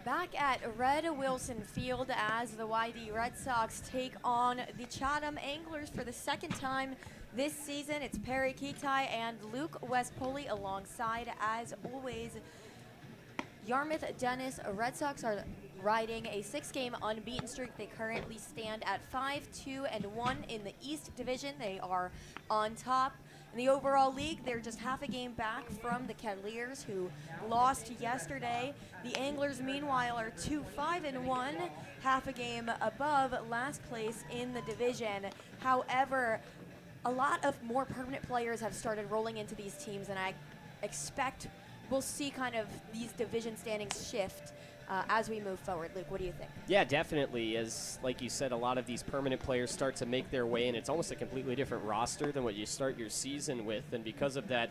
Back at Red Wilson Field as the YD Red Sox take on the Chatham Anglers for the second time this season. It's Perri, Kitei, and Luke Poley alongside, as always, Yarmouth Dennis. Red Sox are riding a 6-game unbeaten streak. They currently stand at 5-2-1 in the East Division. They are on top. In the overall league, they're just half a game back from the Cavaliers, who lost yesterday. The Anglers, meanwhile, are 2-5-1, half a game above last place in the division. However, a lot of more permanent players have started rolling into these teams, and I expect we'll see kind of these division standings shift as we move forward. Luke, what do you think? Yeah, definitely. As, like you said, a lot of these permanent players start to make their way, and it's almost a completely different roster than what you start your season with. And because of that,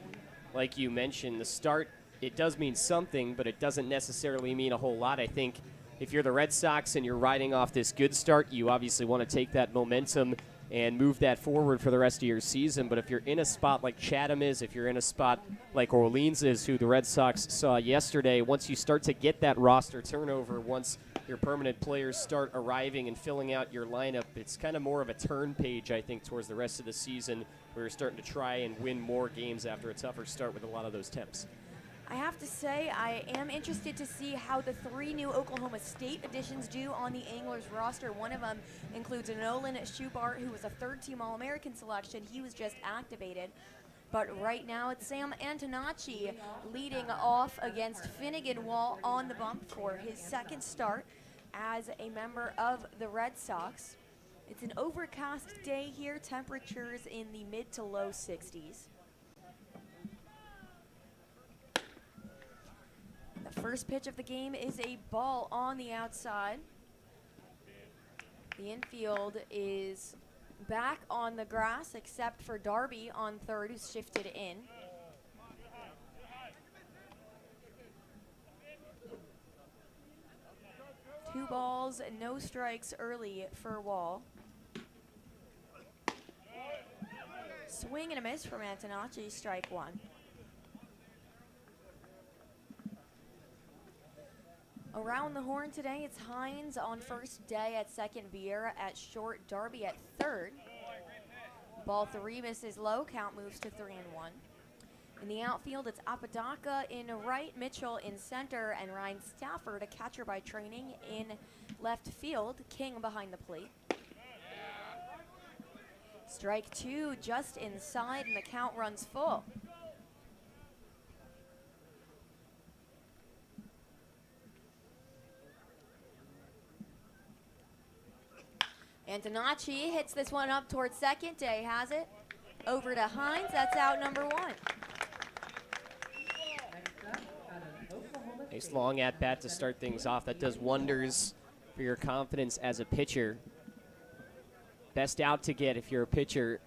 like you mentioned, the start, it does mean something, but it doesn't necessarily mean a whole lot. I think if you're the Red Sox and you're riding off this good start, you obviously want to take that momentum and move that forward for the rest of your season. But if you're in a spot like Chatham is, if you're in a spot like Orleans is, who the Red Sox saw yesterday, once you start to get that roster turnover, once your permanent players start arriving and filling out your lineup, it's kind of more of a turn page, I think, towards the rest of the season, where you're starting to try and win more games after a tougher start with a lot of those temps. I have to say, I am interested to see how the 3 new Oklahoma State additions do on the Anglers roster. One of them includes Nolan Schubart, who was a third-team All-American selection. He was just activated. But right now, it's Sam Antonacci leading off against Finnegan Wall on the bump for his second start as a member of the Red Sox. It's an overcast day here, temperatures in the mid to low 60s. The first pitch of the game is a ball on the outside. The infield is back on the grass, except for Darby on third, who's shifted in. Two balls, no strikes early for Wall. Swing and a miss from Antonacci, strike one. Around the horn today, it's Hines on first, Day at second, Vieira at short, Darby at third. Ball 3 misses low, count moves to 3-1. In the outfield, it's Apodaca in right, Mitchell in center, and Ryan Stafford, a catcher by training, in left field, King behind the plate. Strike 2 just inside, and the count runs full. Antonacci hits this one up towards second. Day has it. Over to Hines. That's out number 1. Nice long at-bat to start things off. That does wonders for your confidence as a pitcher. Best out to get if you're a pitcher.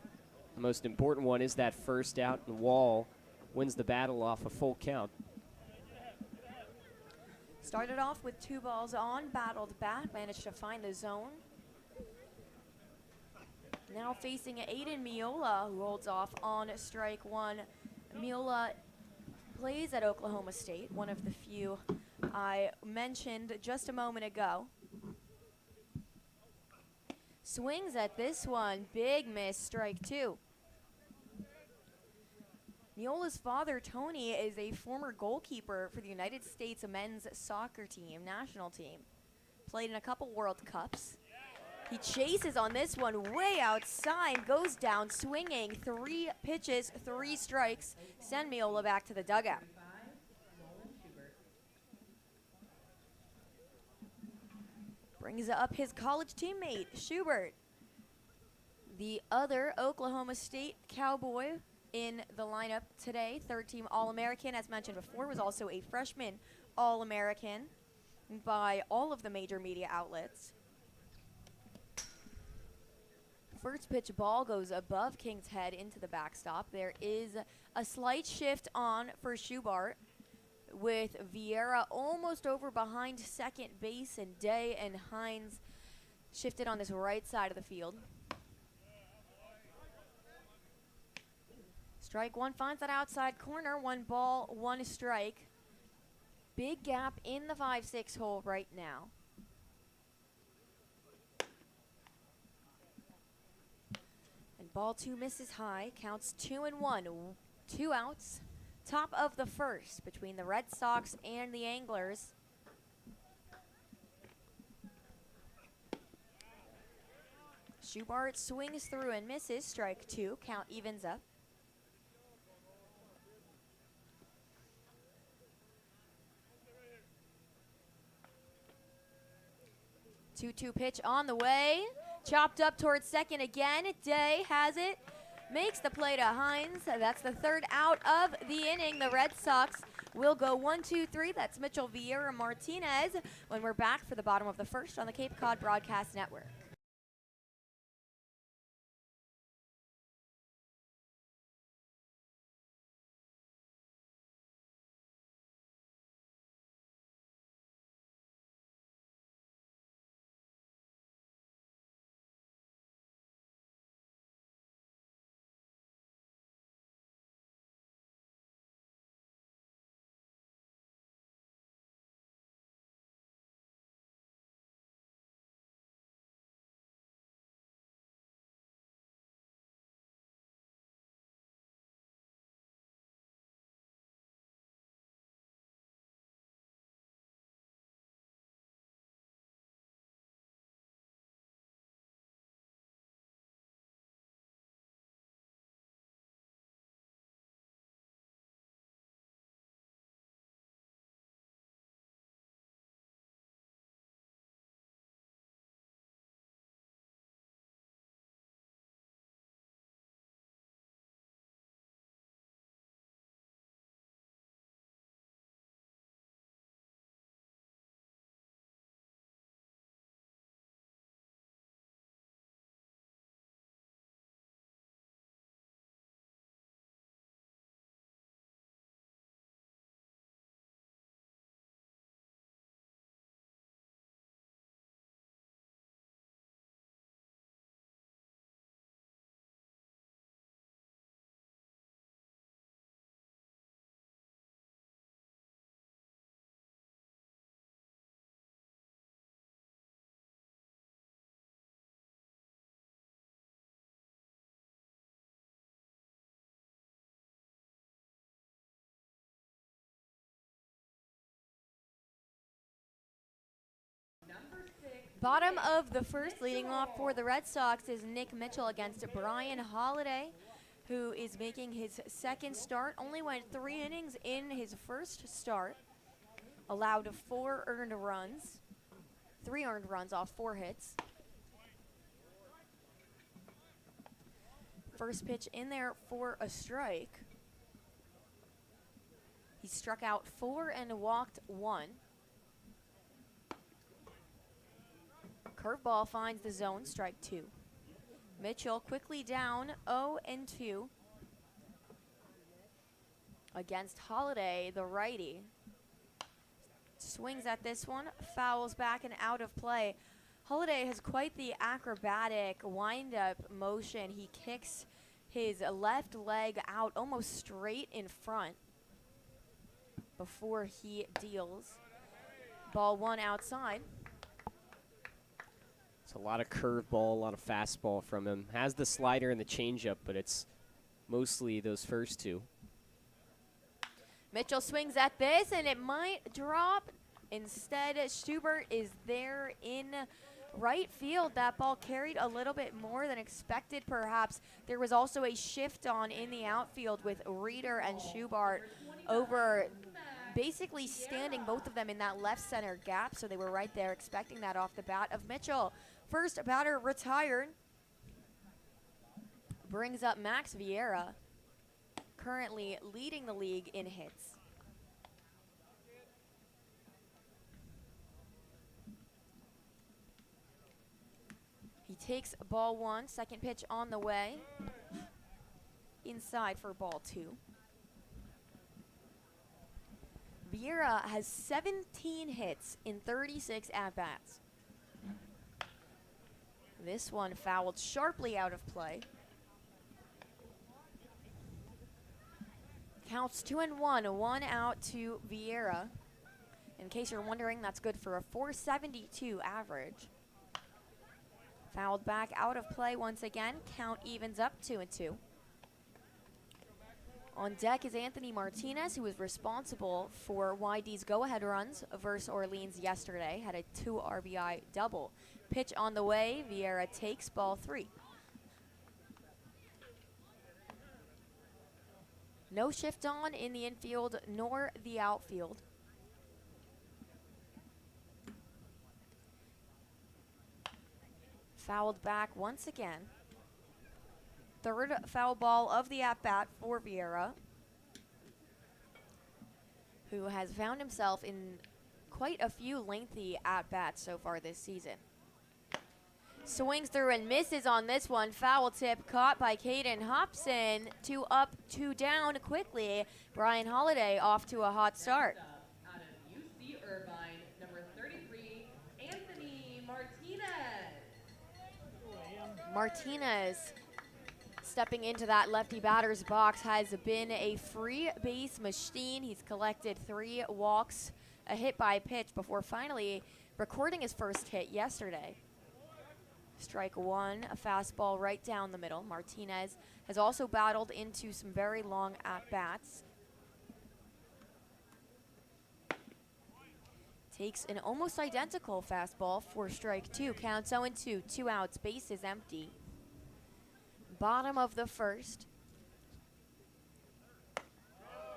The most important one is that first out, and Wall wins the battle off a full count. Started off with 2 balls on, battled back, managed to find the zone. Now facing Aiden Miola, who holds off on strike 1. Miola plays at Oklahoma State, one of the few I mentioned just a moment ago. Swings at this one, big miss, strike 2. Miola's father, Tony, is a former goalkeeper for the United States men's soccer team, national team. Played in a couple World Cups. He chases on this one way outside, goes down swinging. 3 pitches, 3 strikes. Send Miola back to the dugout. Brings up his college teammate, Schubert. The other Oklahoma State Cowboy in the lineup today, 3rd-team All-American, as mentioned before, was also a freshman All-American by all of the major media outlets. First pitch ball goes above King's head into the backstop. There is a slight shift on for Schubart, with Vieira almost over behind second base, and Day and Hines shifted on this right side of the field. Strike 1 finds that outside corner. 1 ball, 1 strike. Big gap in the 5-6 hole right now. And ball 2 misses high, counts 2-1, 2 outs. Top of the first between the Red Sox and the Anglers. Schubart swings through and misses, strike 2, count evens up. Two-two pitch on the way, chopped up towards second again. Day has it, makes the play to Hines. That's the 3rd out of the inning. The Red Sox will go 1-2-3. That's Mitchell Vieira Martinez when we're back for the bottom of the first on the Cape Cod Broadcast Network. Bottom of the first, leading off for the Red Sox is Nick Mitchell against Brian Holiday, who is making his 2nd start. Only went 3 innings in his first start. Allowed 4 earned runs. 3 earned runs off 4 hits. First pitch in there for a strike. He struck out 4 and walked 1. Curveball finds the zone, strike 2. Mitchell quickly down 0-2 against Holiday, the righty. Swings at this one, fouls back and out of play. Holiday has quite the acrobatic wind-up motion. He kicks his left leg out almost straight in front before he deals. Ball 1 outside. It's a lot of curveball, a lot of fastball from him. Has the slider and the changeup, but it's mostly those first 2. Mitchell swings at this, and it might drop. Instead, Schubert is there in right field. That ball carried a little bit more than expected, perhaps. There was also a shift on in the outfield with Reeder and Schubert over, basically standing both of them in that left center gap, so they were right there expecting that off the bat of Mitchell. First batter retired. Brings up Max Vieira, currently leading the league in hits. He takes ball 1, second pitch on the way. Inside for ball 2. Vieira has 17 hits in 36 at-bats. This one fouled sharply out of play. Counts 2-1, 1 out to Vieira. In case you're wondering, that's good for a 472 average. Fouled back out of play once again. Count evens up 2-2. On deck is Anthony Martinez, who was responsible for YD's go-ahead runs versus Orleans yesterday. Had a 2 RBI double. Pitch on the way. Vieira takes ball 3. No shift on in the infield nor the outfield. Fouled back once again. Third foul ball of the at-bat for Vieira, who has found himself in quite a few lengthy at-bats so far this season. Swings through and misses on this one. Foul tip caught by Caden Hobson. 2 up, 2 down quickly. Brian Holiday off to a hot start. Out of UC Irvine, number 33, Anthony Martinez stepping into that lefty batter's box has been a free base machine. He's collected 3 walks, a hit by pitch before finally recording his first hit yesterday. Strike 1, a fastball right down the middle. Martinez has also battled into some very long at-bats. Takes an almost identical fastball for strike 2. Counts 0-2, 2 outs, base is empty. Bottom of the first.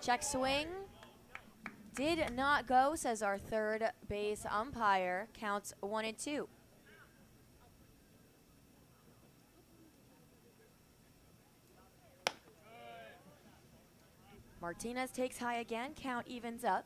Check swing. Did not go, says our third base umpire. Counts 1-2. Martinez takes high again. Count evens up.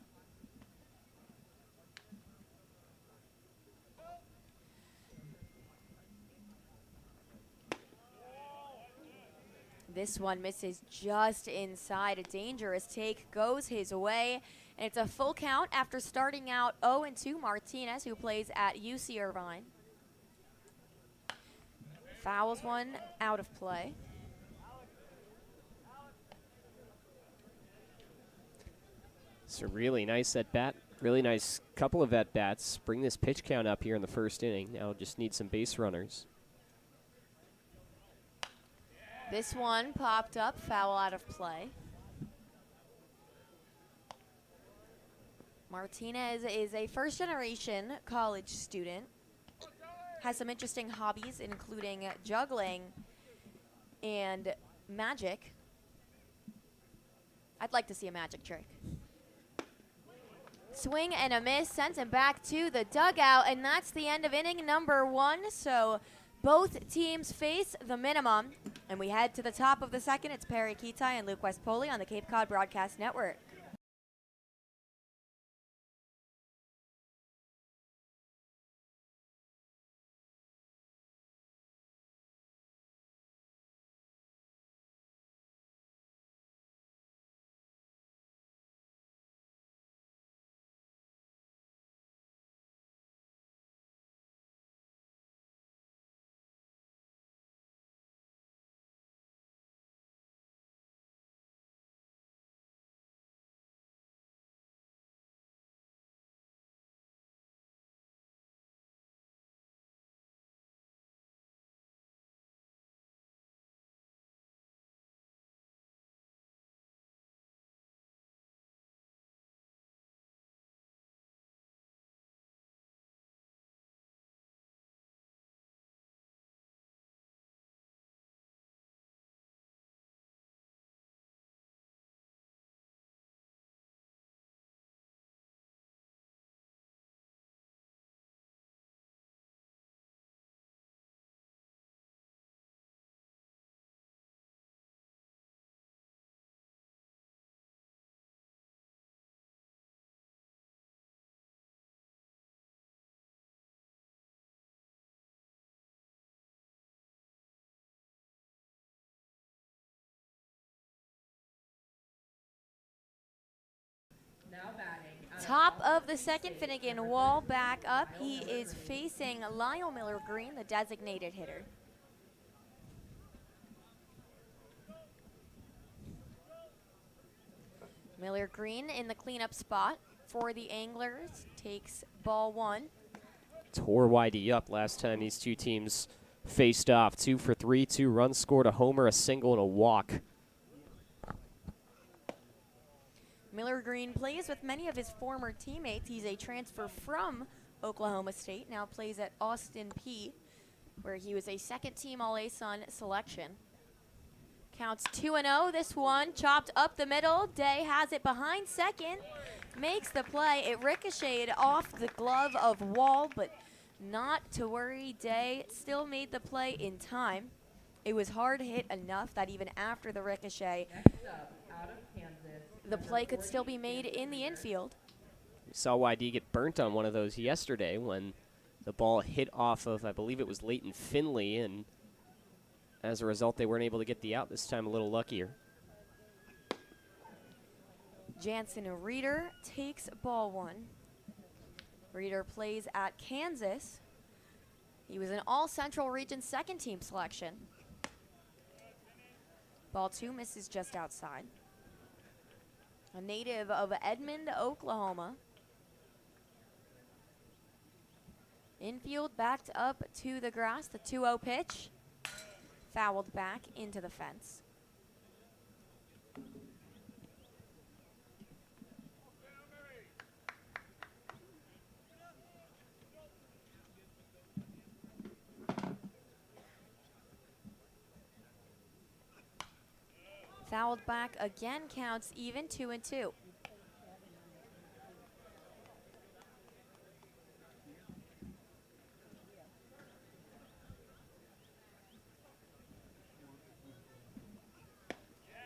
This one misses just inside. A dangerous take goes his way. And it's a full count after starting out 0-2. Martinez, who plays at UC Irvine, fouls one out of play. It's a really nice at-bat. Really nice couple of at-bats. Bring this pitch count up here in the first inning. Now just need some base runners. This one popped up, foul out of play. Martinez is a first-generation college student. Has some interesting hobbies, including juggling and magic. I'd like to see a magic trick. Swing and a miss, sends him back to the dugout, and that's the end of inning number 1. So both teams face the minimum, and we head to the top of the second. It's Perri, Kitei, and Luke West Poley on the Cape Cod Broadcast Network. Now batting. Top of the second, Finnegan Wall back up. He is facing Lyle Miller Green, the designated hitter. Miller Green in the cleanup spot for the Anglers takes ball one. Tore YD up last time these two teams faced off. 2 for 3, 2 runs scored, a homer, a single, and a walk. Miller Green plays with many of his former teammates. He's a transfer from Oklahoma State, now plays at Austin Peay, where he was a second-team All-ASUN selection. Counts 2-0. This one chopped up the middle. Day has it behind second, makes the play. It ricocheted off the glove of Wall, but not to worry. Day still made the play in time. It was hard hit enough that even after the ricochet, Next up, out of Kansas, the play could still be made in the infield. We saw YD get burnt on one of those yesterday when the ball hit off of, I believe it was Leighton Finley, and as a result, they weren't able to get the out. This time a little luckier. Jansen Reeder takes ball one. Reeder plays at Kansas. He was an All-Central Region second-team selection. Ball two misses just outside. A native of Edmond, Oklahoma. Infield backed up to the grass, the 2-0 pitch. Fouled back into the fence. Fouled back again, counts even, 2-2.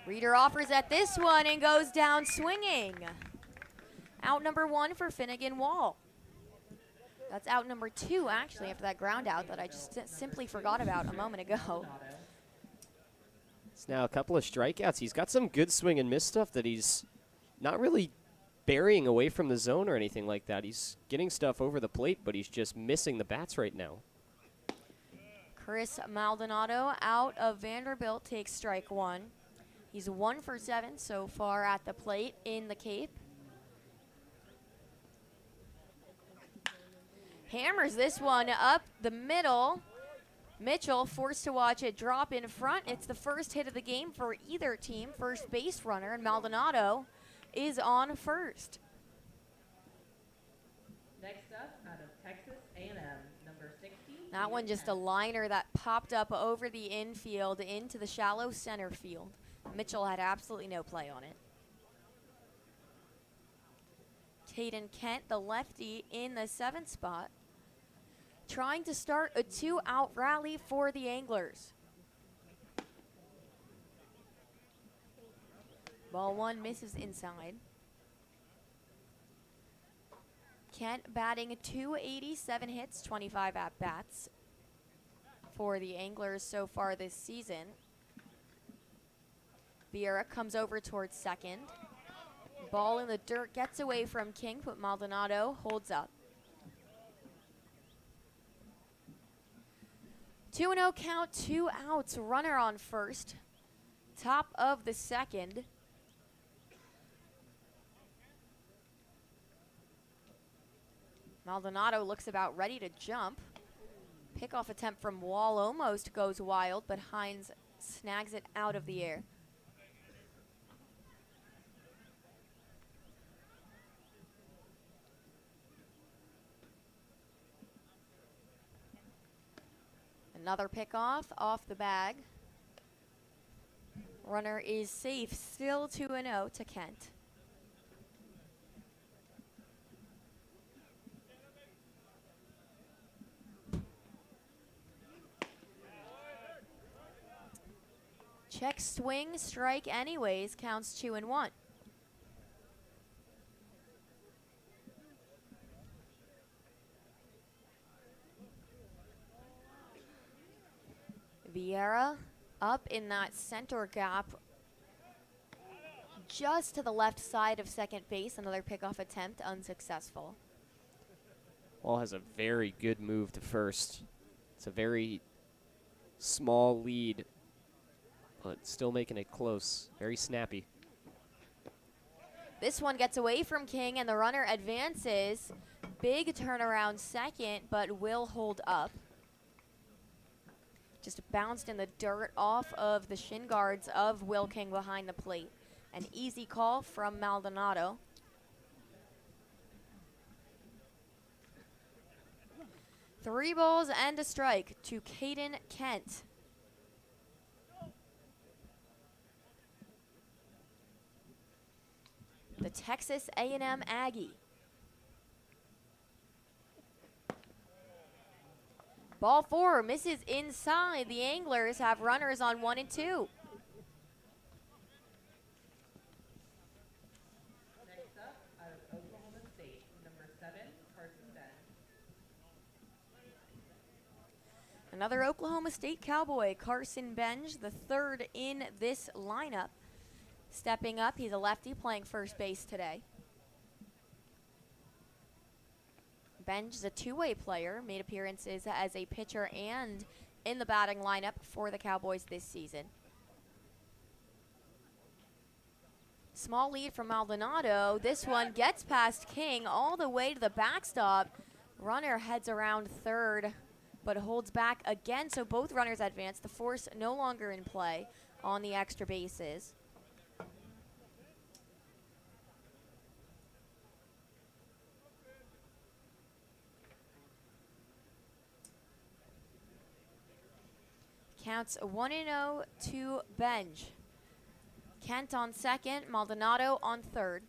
Reeder offers at this one and goes down swinging. Out number one for Finnegan Wall. That's out number two, actually, after that ground out that I just simply forgot about a moment ago. It's now a couple of strikeouts. He's got some good swing and miss stuff that he's not really burying away from the zone or anything like that. He's getting stuff over the plate, but he's just missing the bats right now. Chris Maldonado out of Vanderbilt takes strike one. He's 1 for 7 so far at the plate in the Cape. Hammers this one up the middle. Mitchell forced to watch it drop in front. It's the first hit of the game for either team, first base runner, and Maldonado is on first. Next up, out of Texas A&M, number 60. That one just a liner that popped up over the infield into the shallow center field. Mitchell had absolutely no play on it. Caden Kent, the lefty, in the 7th spot, trying to start a 2-out rally for the Anglers. Ball one misses inside. Kent batting 287 hits, 25 at-bats for the Anglers so far this season. Vieira comes over towards second. Ball in the dirt, gets away from King, but Maldonado holds up. 2-0 count, 2 outs, runner on first. Top of the second. Maldonado looks about ready to jump. Pickoff attempt from Wall almost goes wild, but Hines snags it out of the air. Another pickoff off the bag. Runner is safe, still 2-0 to Kent. Check swing, strike anyways, counts 2-1. Vieira up in that center gap just to the left side of second base. Another pickoff attempt unsuccessful. Wall has a very good move to first. It's a very small lead, but still making it close. Very snappy. This one gets away from King, and the runner advances. Big turnaround second, but will hold up. Just bounced in the dirt off of the shin guards of Will King behind the plate. An easy call from Maldonado. Three balls and a strike to Caden Kent. The Texas A&M Aggie. Ball four misses inside. The Anglers have runners on 1 and 2. Next up, out of Oklahoma State, number 7, Carson Bench. Another Oklahoma State Cowboy, Carson Benj, the third in this lineup. Stepping up, he's a lefty playing first base today. Benj is a two-way player, made appearances as a pitcher and in the batting lineup for the Cowboys this season. Small lead from Maldonado. This one gets past King all the way to the backstop. Runner heads around third, but holds back again, so both runners advance. The force no longer in play on the extra bases. Counts 1-0 to Benj. Kent on second, Maldonado on third.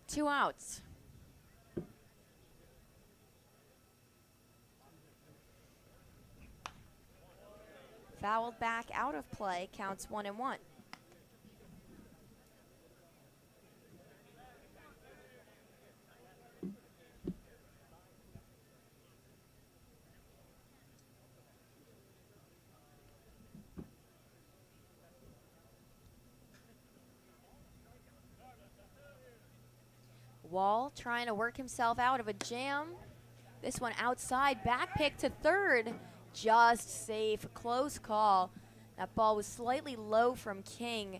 2 outs. Fouled back out of play, counts 1-1. Wall trying to work himself out of a jam. This one outside, back pick to third. Just safe, close call. That ball was slightly low from King.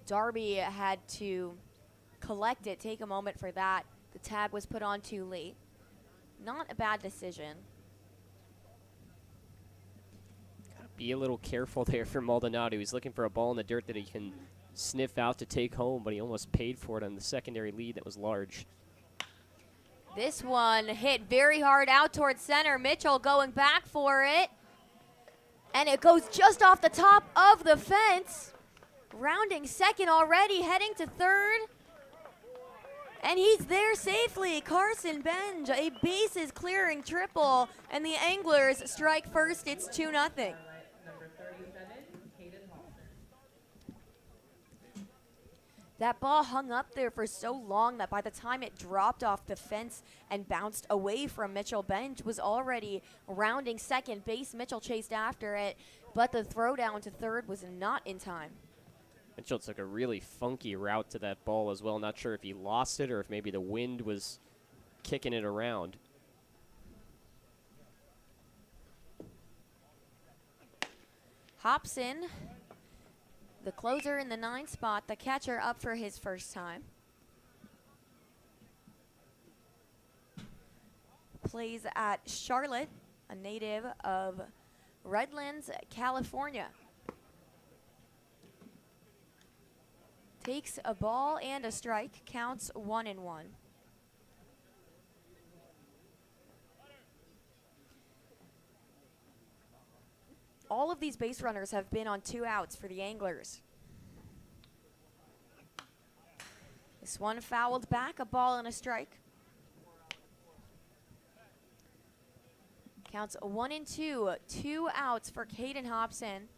Darby had to collect it, take a moment for that. The tag was put on too late. Not a bad decision. Gotta be a little careful there for Maldonado. He's looking for a ball in the dirt that he can sniff out to take home, but he almost paid for it on the secondary lead that was large. This one hit very hard out towards center. Mitchell going back for it. And it goes just off the top of the fence. Rounding second already, heading to third. And he's there safely. Carson Benj, a bases clearing triple. And the Anglers strike first. It's 2-0. Number 37, Caden Hawson. That ball hung up there for so long that by the time it dropped off the fence and bounced away from Mitchell, Benj was already rounding second base. Mitchell chased after it, but the throw down to third was not in time. Mitchell took a really funky route to that ball as well. Not sure if he lost it or if maybe the wind was kicking it around. Hobson, the closer in the 9 spot, the catcher up for his first time. Plays at Charlotte, a native of Redlands, California. Takes a ball and a strike, counts 1-1. All of these base runners have been on 2 outs for the Anglers. This one fouled back, a ball and a strike. Counts 1-2, 2 outs for Caden Hobson.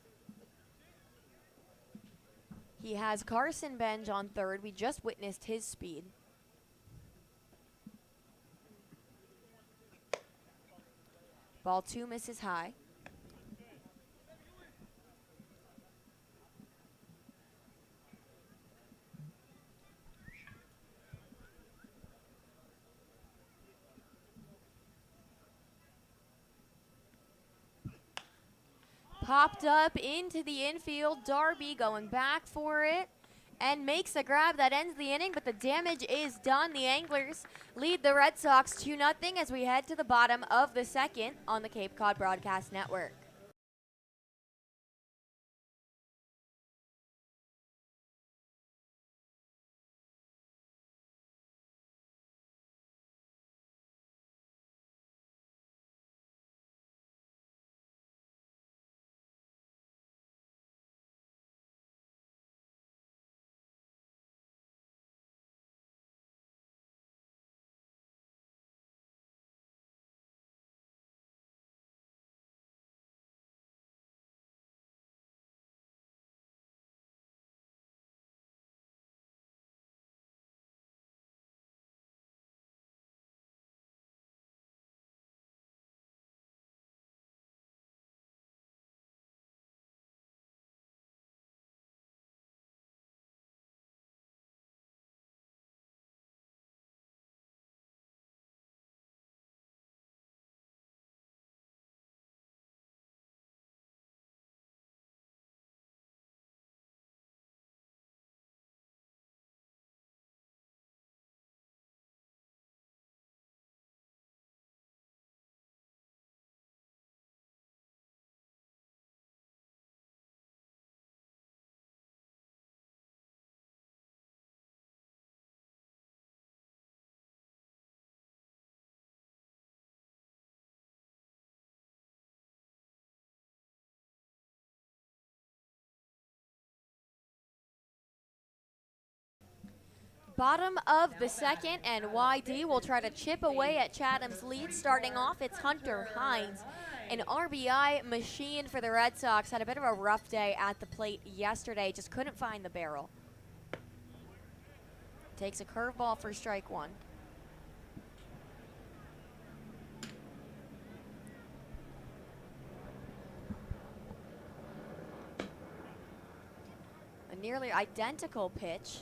He has Carson Benj on third. We just witnessed his speed. Ball 2 misses high. Popped up into the infield. Darby going back for it. and makes a grab that ends the inning, but the damage is done. The Anglers lead the Red Sox 2-0 as we head to the bottom of the second on the Cape Cod Broadcast Network. Bottom of the second, and YD will try to chip away at Chatham's lead. Starting off, it's Hunter Hines, an RBI machine for the Red Sox. Had a bit of a rough day at the plate yesterday, just couldn't find the barrel. Takes a curveball for strike one. A nearly identical pitch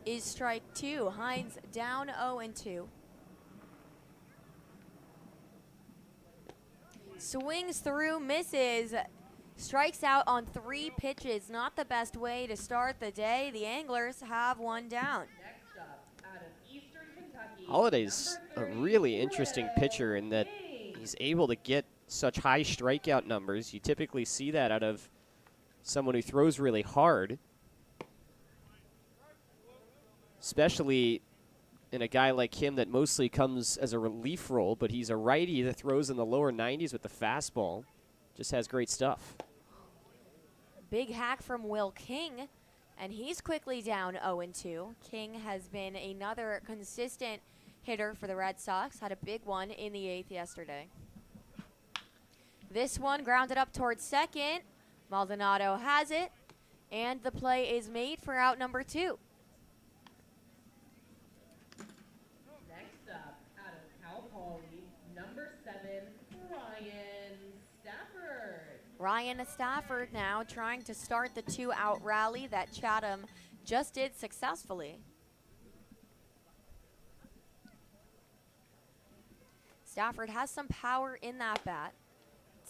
is strike two. Hines down 0-2. Swings through, misses, strikes out on 3 pitches. Not the best way to start the day. The Anglers have one down. Next up, out of Eastern Kentucky. Holiday's a really interesting pitcher in that he's able to get such high strikeout numbers. You typically see that out of someone who throws really hard, especially in a guy like him that mostly comes as a relief role, but he's a righty that throws in the lower 90s with the fastball. Just has great stuff. Big hack from Will King, and he's quickly down 0-2. King has been another consistent hitter for the Red Sox. Had a big one in the 8th yesterday. This one grounded up towards second. Maldonado has it, and the play is made for out number 2. Ryan Stafford now trying to start the 2-out rally that Chatham just did successfully. Stafford has some power in that bat.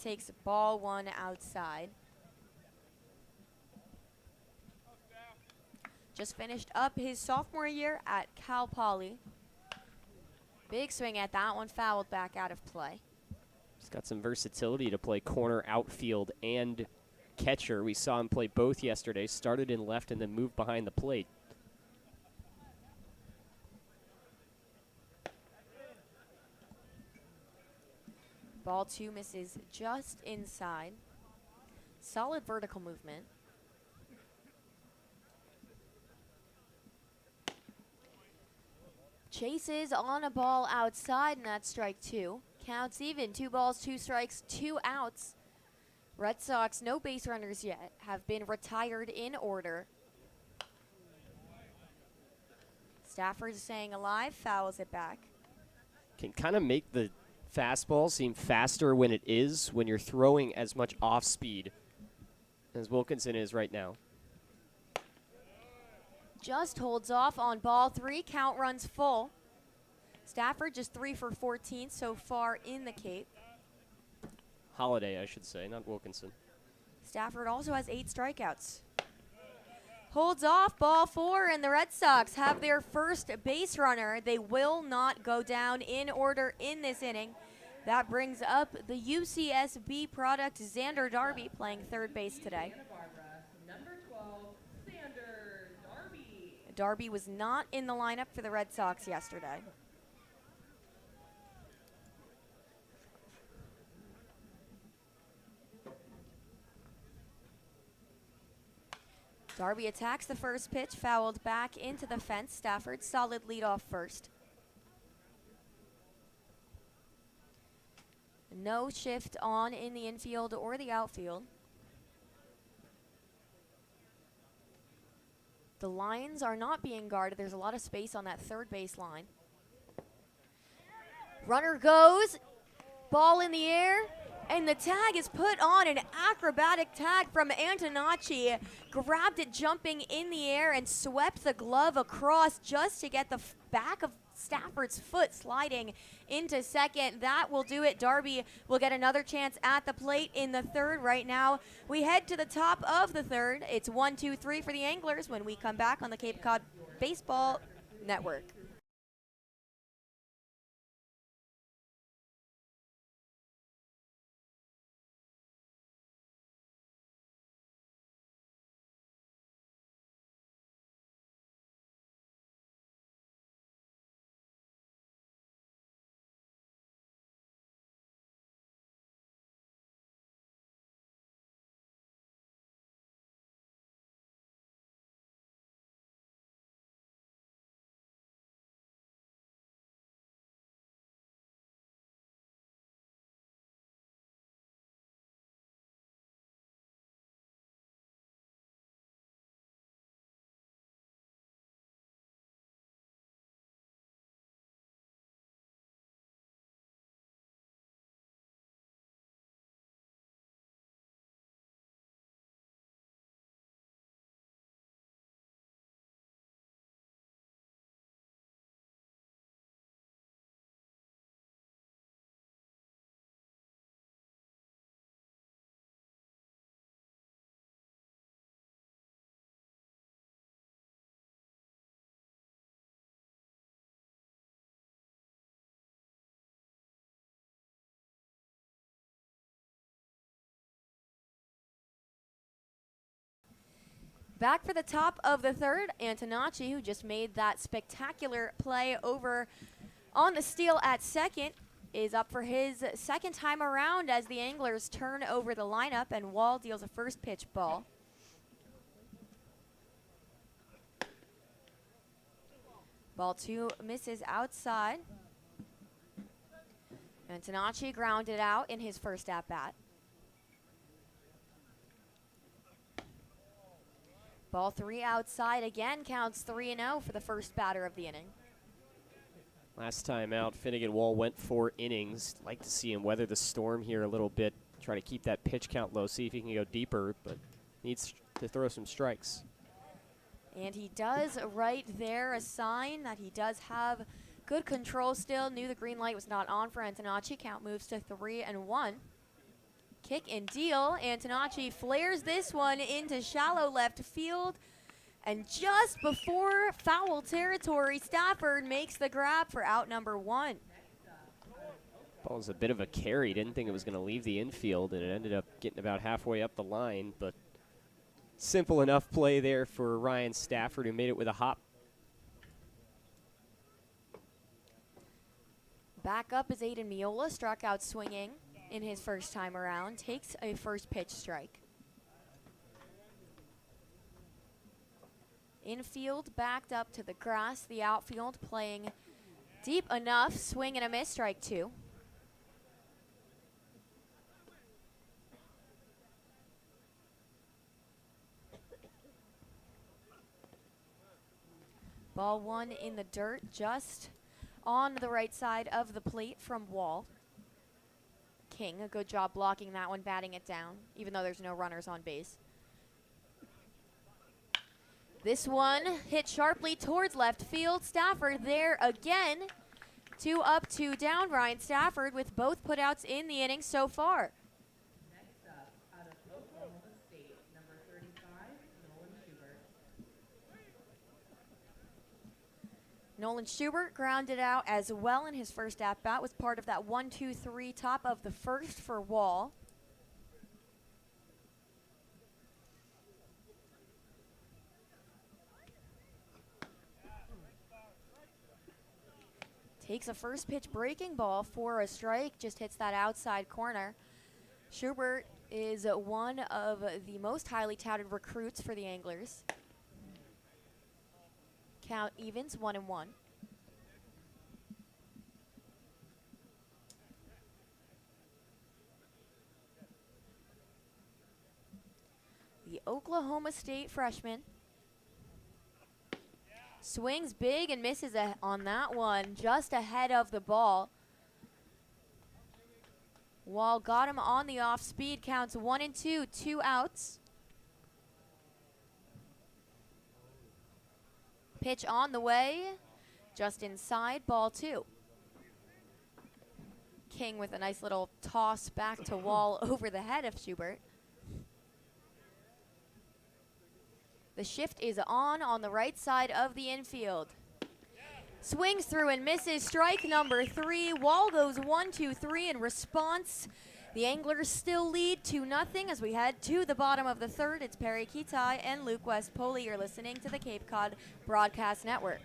Takes ball 1 outside. Just finished up his sophomore year at Cal Poly. Big swing at that one, fouled back out of play. He's got some versatility to play corner, outfield, and catcher. We saw him play both yesterday. Started in left and then moved behind the plate. Ball 2 misses just inside. Solid vertical movement. Chases on a ball outside, and that's strike 2. Counts even, 2 balls, 2 strikes, 2 outs. Red Sox, no base runners yet, have been retired in order. Stafford staying alive, fouls it back. Can kind of make the fastball seem faster when it is, when you're throwing as much off speed as Wilkinson is right now. Just holds off on ball 3, count runs full. Stafford just 3 for 14 so far in the Cape. Holiday, I should say, not Wilkinson. Stafford also has 8 strikeouts. holds off ball 4, and the Red Sox have their first base runner. They will not go down in order in this inning. That brings up the UCSB product, Xander Darby, playing third base today. Santa Barbara, number 12, Xander Darby. Darby was not in the lineup for the Red Sox yesterday. Darby attacks the first pitch, fouled back into the fence. Stafford, solid lead off first. No shift on in the infield or the outfield. The lines are not being guarded. There's a lot of space on that third base line. Runner goes, ball in the air, and the tag is put on, an acrobatic tag from Antonacci. Grabbed it jumping in the air and swept the glove across just to get the back of Stafford's foot sliding into second. That will do it. Darby will get another chance at the plate in the third. Right now, we head to the top of the third. It's 1-2-3 for the Anglers when we come back on the Cape Cod Baseball Network. Back for the top of the third, Antonacci, who just made that spectacular play over on the steal at second, is up for his second time around as the Anglers turn over the lineup, and Wall deals a first pitch ball. Ball 2 misses outside. Antonacci grounded out in his first at-bat. Ball 3 outside again, counts 3-0 for the first batter of the inning. Last time out, Finnegan Wall went 4 innings. Like to see him weather the storm here a little bit, try to keep that pitch count low, see if he can go deeper, but needs to throw some strikes. And he does right there, a sign that he does have good control still. Knew the green light was not on for Antonacci. Count moves to 3-1. Kick and deal. Antonacci flares this one into shallow left field. And just before foul territory, Stafford makes the grab for out number 1. Ball was a bit of a carry. Didn't think it was going to leave the infield, and it ended up getting about halfway up the line. But simple enough play there for Ryan Stafford, who made it with a hop. Back up is Aiden Miola, struck out swinging in his first time around, takes a first pitch strike. Infield backed up to the grass, the outfield playing deep enough, swing and a miss, strike 2. Ball 1 in the dirt, just on the right side of the plate from Wall. King, a good job blocking that one, batting it down, even though there's no runners on base. This one hit sharply towards left field. Stafford there again. 2 up, 2 down. Ryan Stafford with both putouts in the inning so far. Next up, out of Oklahoma State, number 35, Nolan Schubert. Nolan Schubert grounded out as well in his first at-bat, was part of that 1-2-3 top of the first for Wall. Takes a first pitch breaking ball for a strike, just hits that outside corner. Schubert is one of the most highly touted recruits for the Anglers. Count evens 1-1. The Oklahoma State freshman swings big and misses on that one, just ahead of the ball. Wall got him on the off speed, counts 1-2, 2 outs. Pitch on the way, just inside, ball 2. King with a nice little toss back to Wall over the head of Schubert. The shift is on the right side of the infield. Swings through and misses, strike number 3. Wall goes 1-2-3 in response. The Anglers still lead 2-0 as we head to the bottom of the third. It's Perri Kitei and Luke West Poley. You're listening to the Cape Cod Broadcast Network.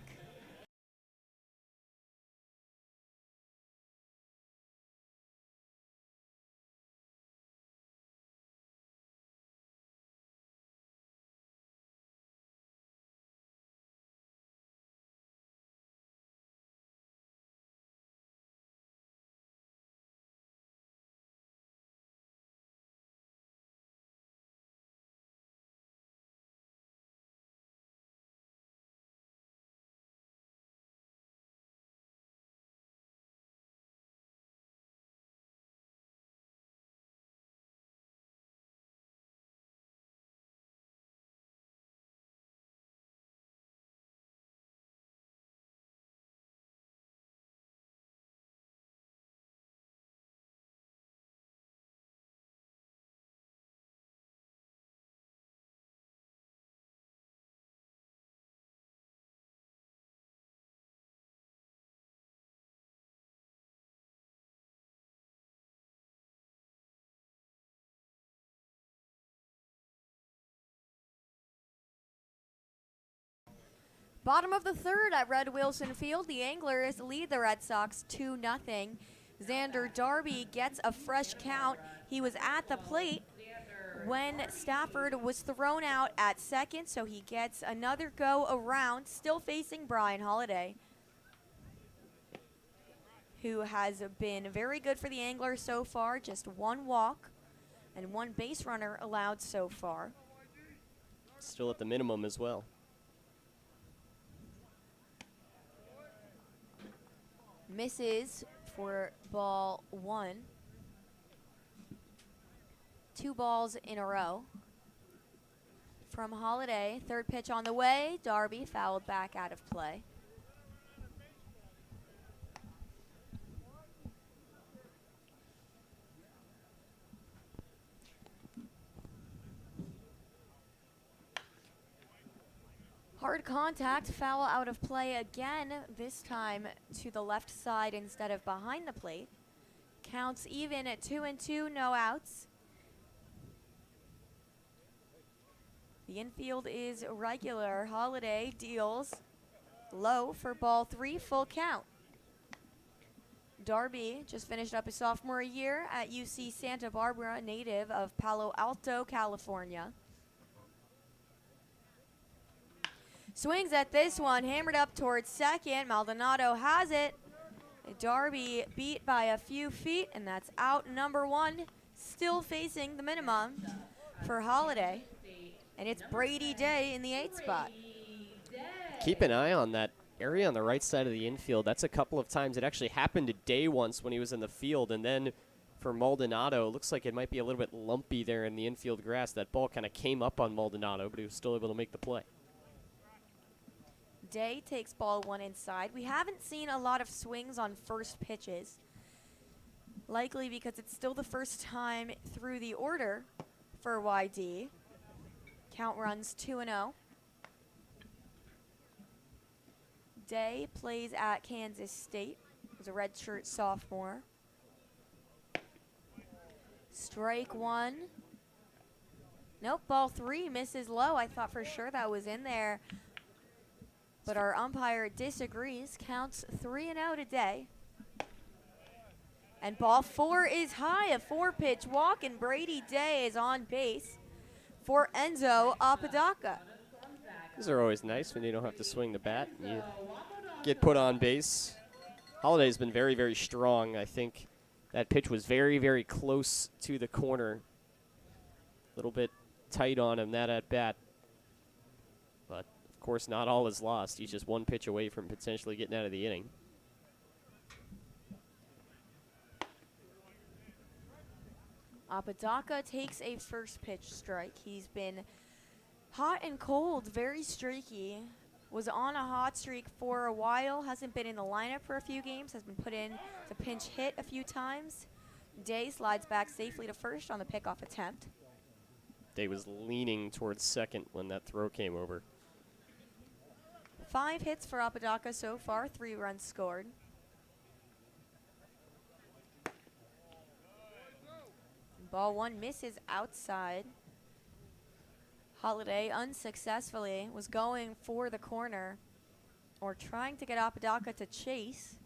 Bottom of the third at Red Wilson Field, the Anglers lead the Red Sox 2-0. Xander Darby gets a fresh count. He was at the plate when Stafford was thrown out at second, so he gets another go around, still facing Brian Holiday, who has been very good for the Anglers so far. Just 1 walk and 1 base runner allowed so far. Still at the minimum as well. Misses for ball 1. 2 balls in a row from Holiday. Third pitch on the way. Darby fouled back out of play. Hard contact, foul out of play again, this time to the left side instead of behind the plate. Counts even at 2-2, no outs. The infield is regular. Holiday deals low for ball 3, full count. Darby just finished up his sophomore year at UC Santa Barbara, native of Palo Alto, California. Swings at this one, hammered up towards second. Maldonado has it. Darby beat by a few feet, and that's out number 1. Still facing the minimum for Holiday. And it's Brady Day in the 8th spot. Keep an eye on that area on the right side of the infield. That's a couple of times. It actually happened to Day once when he was in the field, and then for Maldonado, it looks like it might be a little bit lumpy there in the infield grass. That ball kind of came up on Maldonado, but he was still able to make the play. Day takes ball 1 inside. We haven't seen a lot of swings on first pitches, likely because it's still the first time through the order for YD. Count runs 2-0. Day plays at Kansas State. He's a redshirt sophomore. Strike one. Nope, ball three misses low. I thought for sure that was in there, but our umpire disagrees. Counts 3-0 today. And ball four is high, a 4-pitch walk, and Brady Day is on base for Enzo Apodaca. These are always nice when you don't have to swing the bat and you get put on base. Holiday's been very, very strong. I think that pitch was very, very close to the corner. A little bit tight on him, that at bat. But, of course, not all is lost. He's just one pitch away from potentially getting out of the inning. Apodaca takes a first pitch strike. He's been hot and cold, very streaky. Was on a hot streak for a while. Hasn't been in the lineup for a few games. Has been put in to pinch hit a few times. Day slides back safely to first on the pickoff attempt. Day was leaning towards second when that throw came over. 5 hits for Apodaca so far, 3 runs scored. Ball one misses outside. Holiday unsuccessfully was going for the corner or trying to get Apodaca to chase.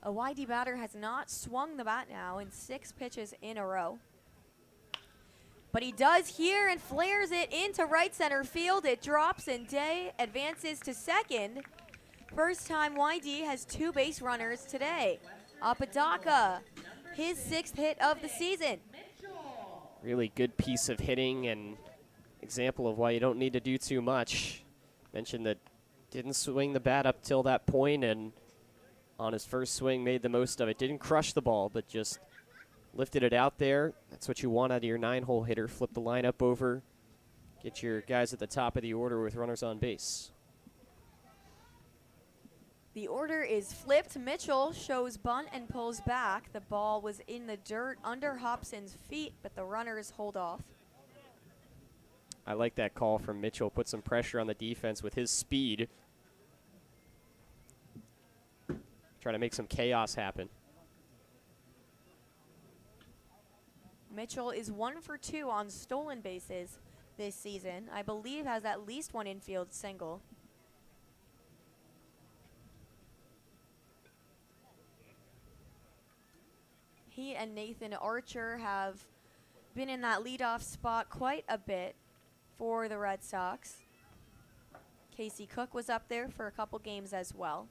A YD batter has not swung the bat now in 6 pitches in a row. But he does here and flares it into right center field. It drops and Day advances to second. First time YD has 2 base runners today. Apodaca, his 6th hit of the season. Really good piece of hitting and example of why you don't need to do too much. Mentioned that didn't swing the bat up till that point, and on his first swing made the most of it. Didn't crush the ball, but just lifted it out there. That's what you want out of your 9-hole hitter. Flip the lineup over. Get your guys at the top of the order with runners on base. The order is flipped. Mitchell shows bunt and pulls back. The ball was in the dirt under Hobson's feet, but the runners hold off. I like that call from Mitchell. Put some pressure on the defense with his speed. Trying to make some chaos happen. Mitchell is 1 for 2 on stolen bases this season. I believe has at least 1 infield single. He and Nathan Archer have been in that leadoff spot quite a bit for the Red Sox. Casey Cook was up there for a couple games as well.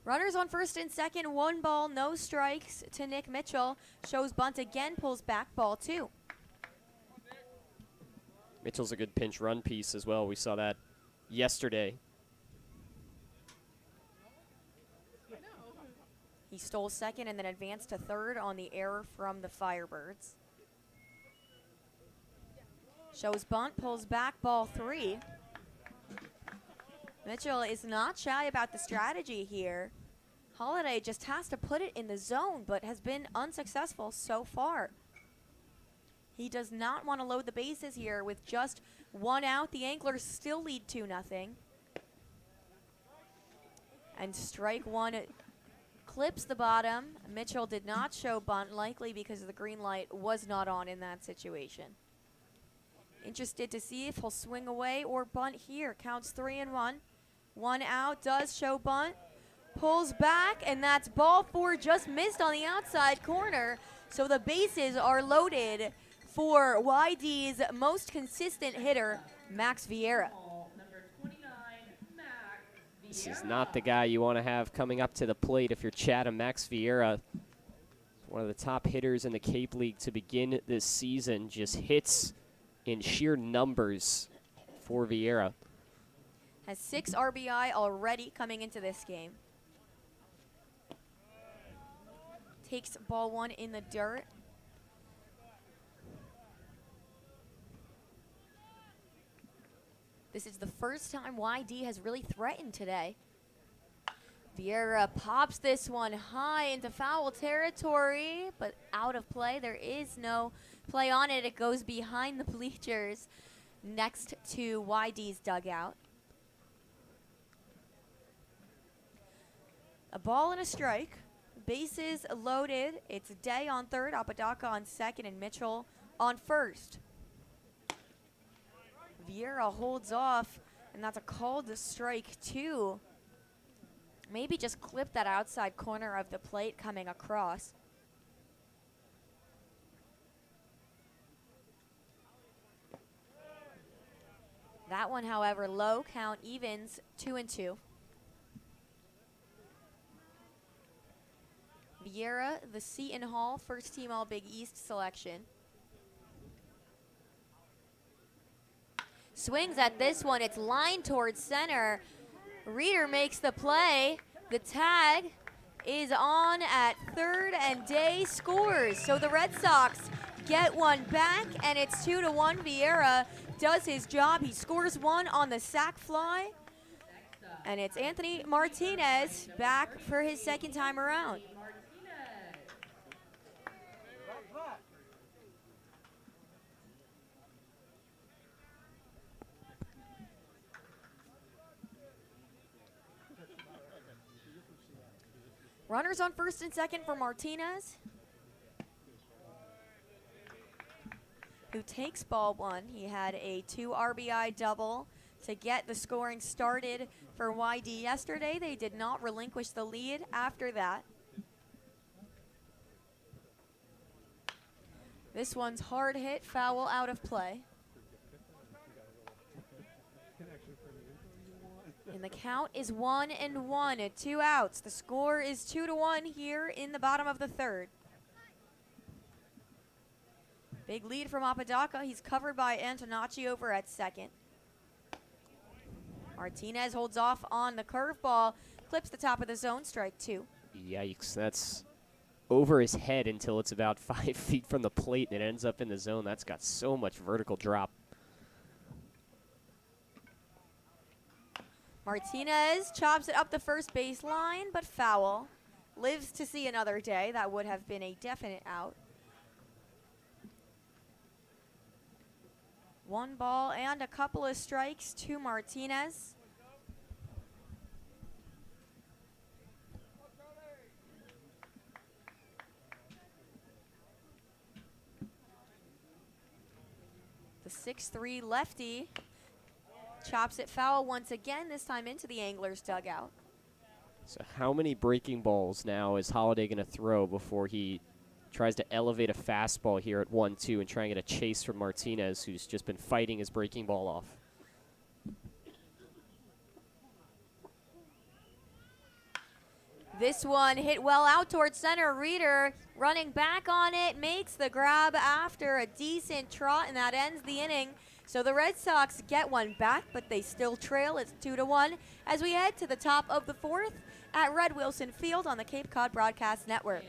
Runners on first and second, 1 ball, no strikes to Nick Mitchell. Shows bunt again, pulls back, ball 2. Mitchell's a good pinch run piece as well. We saw that yesterday. He stole second and then advanced to third on the error from the Firebirds. Shows bunt, pulls back, ball 3. Mitchell is not shy about the strategy here. Holiday just has to put it in the zone, but has been unsuccessful so far. He does not want to load the bases here with just 1 out. The Anglers still lead 2-0. And strike 1 clips the bottom. Mitchell did not show bunt, likely because the green light was not on in that situation. Interested to see if he'll swing away or bunt here. Counts 3-1. 1 out, does show bunt. Pulls back, and that's ball 4, just missed on the outside corner. So the bases are loaded for YD's most consistent hitter, Max Vieira. This is not the guy you want to have coming up to the plate if you're Chatham. Max Vieira, one of the top hitters in the Cape League to begin this season, just hits in sheer numbers for Vieira. Has 6 RBI already coming into this game. Takes ball 1 in the dirt. This is the first time YD has really threatened today. Vieira pops this one high into foul territory, but out of play. There is no play on it. It goes behind the bleachers next to YD's dugout. A ball and a strike. Bases loaded. It's Day on third, Apodaca on second, and Mitchell on first. Vieira holds off, and that's a called strike 2. Maybe just clip that outside corner of the plate coming across. That one, however, low, count evens 2-2. Vieira, the Seton Hall first team All Big East selection. Swings at this one, it's lined towards center. Reeder makes the play. The tag is on at third, and Day scores. So the Red Sox get one back, and it's 2-1. Vieira does his job. He scores one on the sac fly, and it's Anthony Martinez back for his second time around. Runners on first and second for Martinez, who takes ball one. He had a 2 RBI double to get the scoring started for YD yesterday. They did not relinquish the lead after that. This one's hard hit, foul out of play. And the count is 1-1 at 2 outs. The score is 2-1 here in the bottom of the third. Big lead from Apodaca. He's covered by Antonacci over at second. Martinez holds off on the curveball, clips the top of the zone, strike 2. Yikes, that's over his head until it's about 5 feet from the plate and it ends up in the zone. That's got so much vertical drop. Martinez chops it up the first baseline, but foul. Lives to see another day. That would have been a definite out. 1 ball and a couple of strikes to Martinez. The 6'3" lefty chops it foul once again, this time into the Anglers dugout. So how many breaking balls now is Holiday going to throw before he tries to elevate a fastball here at 1-2 and try and get a chase from Martinez, who's just been fighting his breaking ball off? This one hit well out towards center. Reeder running back on it, makes the grab after a decent trot, and that ends the inning. So the Red Sox get one back, but they still trail. It's 2-1 as we head to the top of the fourth at Red Wilson Field on the Cape Cod Broadcast Network.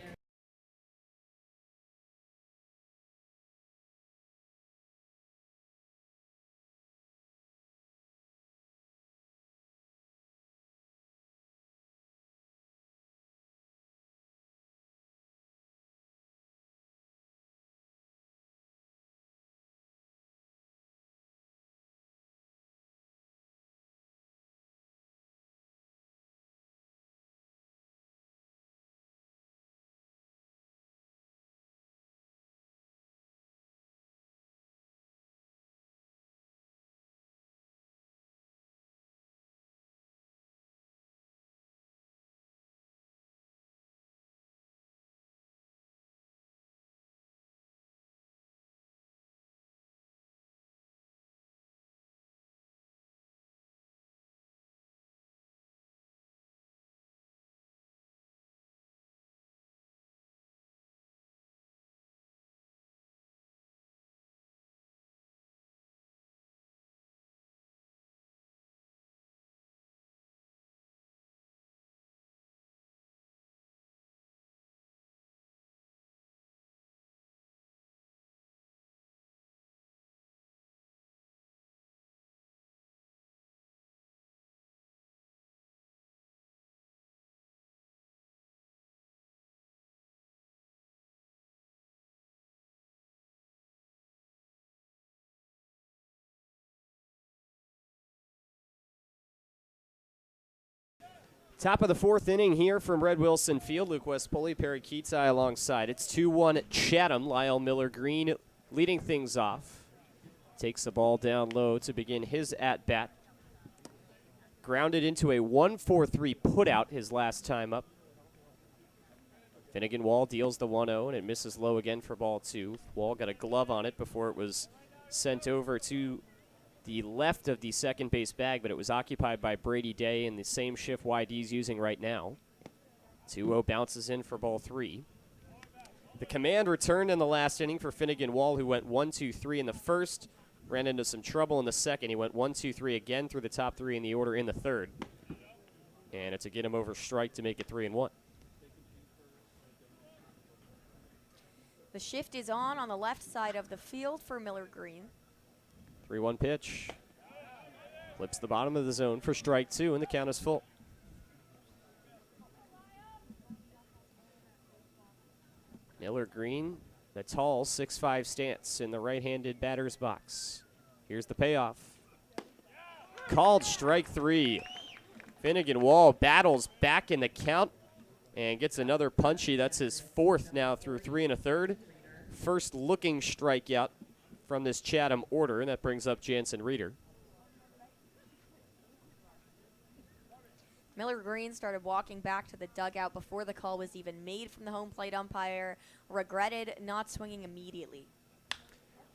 Top of the fourth inning here from Red Wilson Field. Luke West-Poley, Perri Kitei alongside. It's 2-1 Chatham. Lyle Miller-Green leading things off. Takes the ball down low to begin his at-bat. Grounded into a 1-4-3 putout his last time up. Finnegan Wall deals the 1-0, and it misses low again for ball 2. Wall got a glove on it before it was sent over to the left of the second base bag, but it was occupied by Brady Day in the same shift YD's using right now. 2-0 bounces in for ball 3. The command returned in the last inning for Finnegan Wall, who went 1-2-3 in the first, ran into some trouble in the second. He went 1-2-3 again through the top 3 in the order in the third. And it's a get him over strike to make it 3-1. The shift is on the left side of the field for Miller-Green. 3-1 pitch. Flips the bottom of the zone for strike 2, and the count is full. Miller-Green, the tall 6'5" stance in the right-handed batter's box. Here's the payoff. Called strike 3. Finnegan Wall battles back in the count and gets another punchy. That's his fourth now through 3 1/3. First looking strikeout from this Chatham order, and that brings up Jansen Reeder. Miller-Green started walking back to the dugout before the call was even made from the home plate umpire. Regretted not swinging immediately.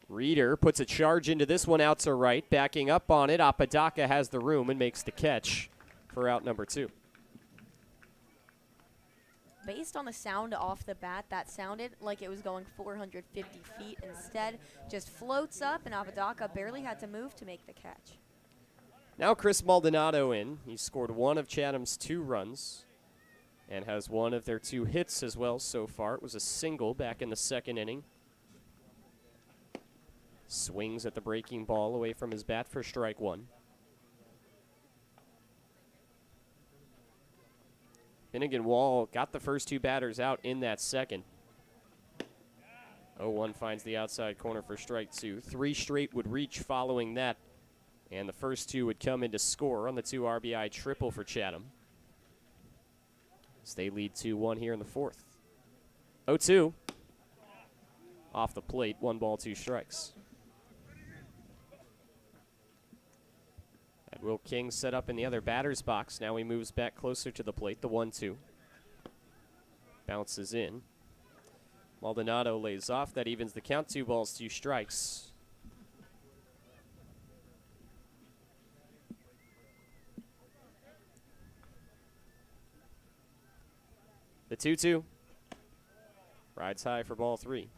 Reeder puts a charge into this one out to right. Backing up on it, Apodaca has the room and makes the catch for out number 2. Based on the sound off the bat, that sounded like it was going 450 feet. Instead, just floats up, and Apodaca barely had to move to make the catch. Now Chris Maldonado in. He scored 1 of Chatham's 2 runs and has 1 of their 2 hits as well so far. It was a single back in the second inning. Swings at the breaking ball away from his bat for strike 1. Finnegan Wall got the first 2 batters out in that second. 0-1 finds the outside corner for strike 2. 3 straight would reach following that, and the first 2 would come in to score on the 2 RBI triple for Chatham. So they lead 2-1 here in the fourth. 0-2. Off the plate, 1 ball, 2 strikes. And Will King set up in the other batter's box. Now he moves back closer to the plate, the 1-2. Bounces in. Maldonado lays off. That evens the count, 2 balls, 2 strikes. The 2-2. Rides high for ball 3.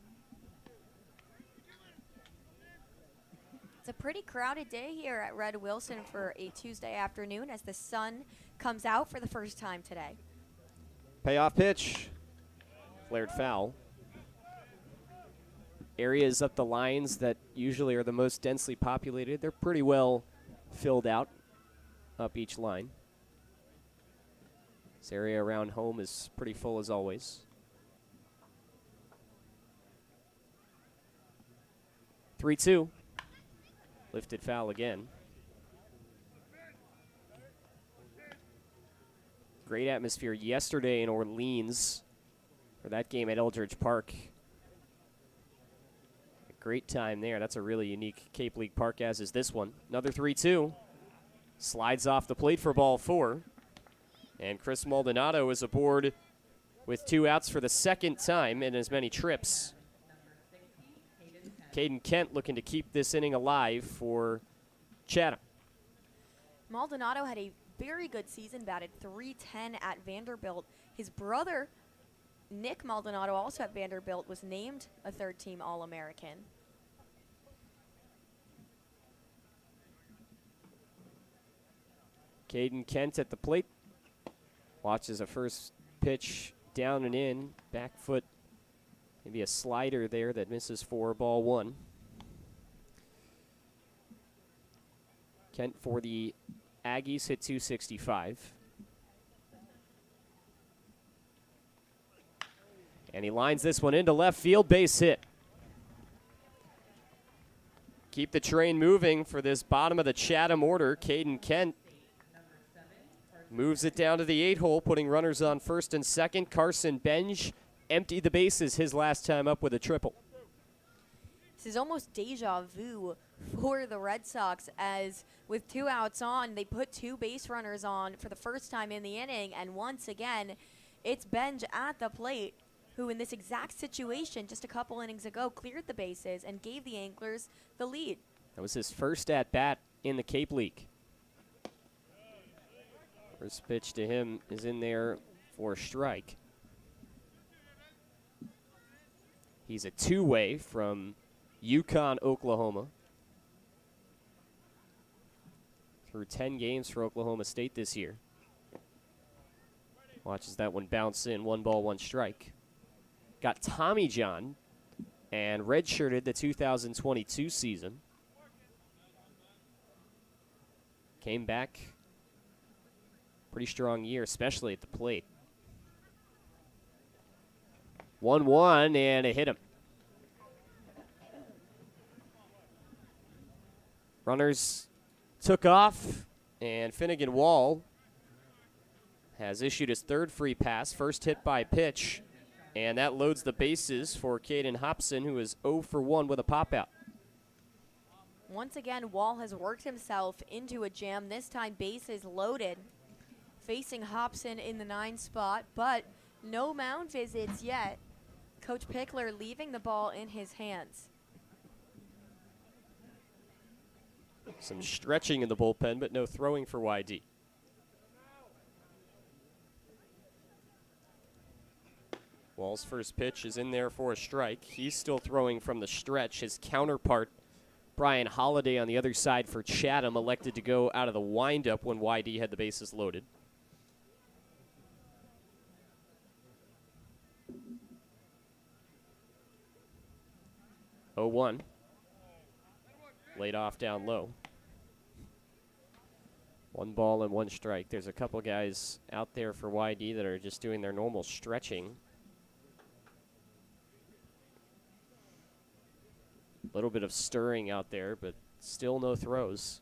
It's a pretty crowded day here at Red Wilson for a Tuesday afternoon as the sun comes out for the first time today. Payoff pitch. Flared foul. Areas up the lines that usually are the most densely populated, they're pretty well filled out up each line. This area around home is pretty full as always. 3-2. Lifted foul again. Great atmosphere yesterday in Orleans for that game at Eldridge Park. A great time there. That's a really unique Cape League Park, as is this one. Another 3-2. Slides off the plate for ball 4. And Chris Maldonado is aboard with 2 outs for the second time in as many trips. Caden Kent looking to keep this inning alive for Chatham. Maldonado had a very good season, batted .310 at Vanderbilt. His brother, Nick Maldonado, also at Vanderbilt, was named a third-team All-American. Caden Kent at the plate. Watches a first pitch down and in. Back foot. Maybe a slider there that misses for ball 1. Kent for the Aggies hit .265. And he lines this one into left field, base hit. Keep the train moving for this bottom of the Chatham order. Caden Kent Moves it down to the 8-hole, putting runners on first and second. Carson Benj emptied the bases his last time up with a triple. This is almost deja vu for the Red Sox, as with 2 outs on, they put 2 base runners on for the first time in the inning, and once again, it's Benj at the plate, who in this exact situation just a couple innings ago cleared the bases and gave the Anglers the lead. That was his first at-bat in the Cape League. First pitch to him is in there for a strike. He's a two-way from Yukon, Oklahoma. Through 10 games for Oklahoma State this year. Watches that one bounce in, 1 ball, 1 strike. Got Tommy John and redshirted the 2022 season. Came back, pretty strong year, especially at the plate. 1-1, and it hit him. Runners took off, and Finnegan Wall has issued his 3rd free pass, first hit by pitch, and that loads the bases for Caden Hobson, who is 0 for 1 with a pop-out. Once again, Wall has worked himself into a jam, this time bases loaded, facing Hobson in the 9 spot, but no mound visits yet. Coach Pickler leaving the ball in his hands. Some stretching in the bullpen, but no throwing for YD. Wall's first pitch is in there for a strike. He's still throwing from the stretch. His counterpart, Brian Holliday, on the other side for Chatham, elected to go out of the windup when YD had the bases loaded. Oh, 1. Laid off down low. 1 ball and 1 strike. There's a couple guys out there for YD that are just doing their normal stretching. A little bit of stirring out there, but still no throws.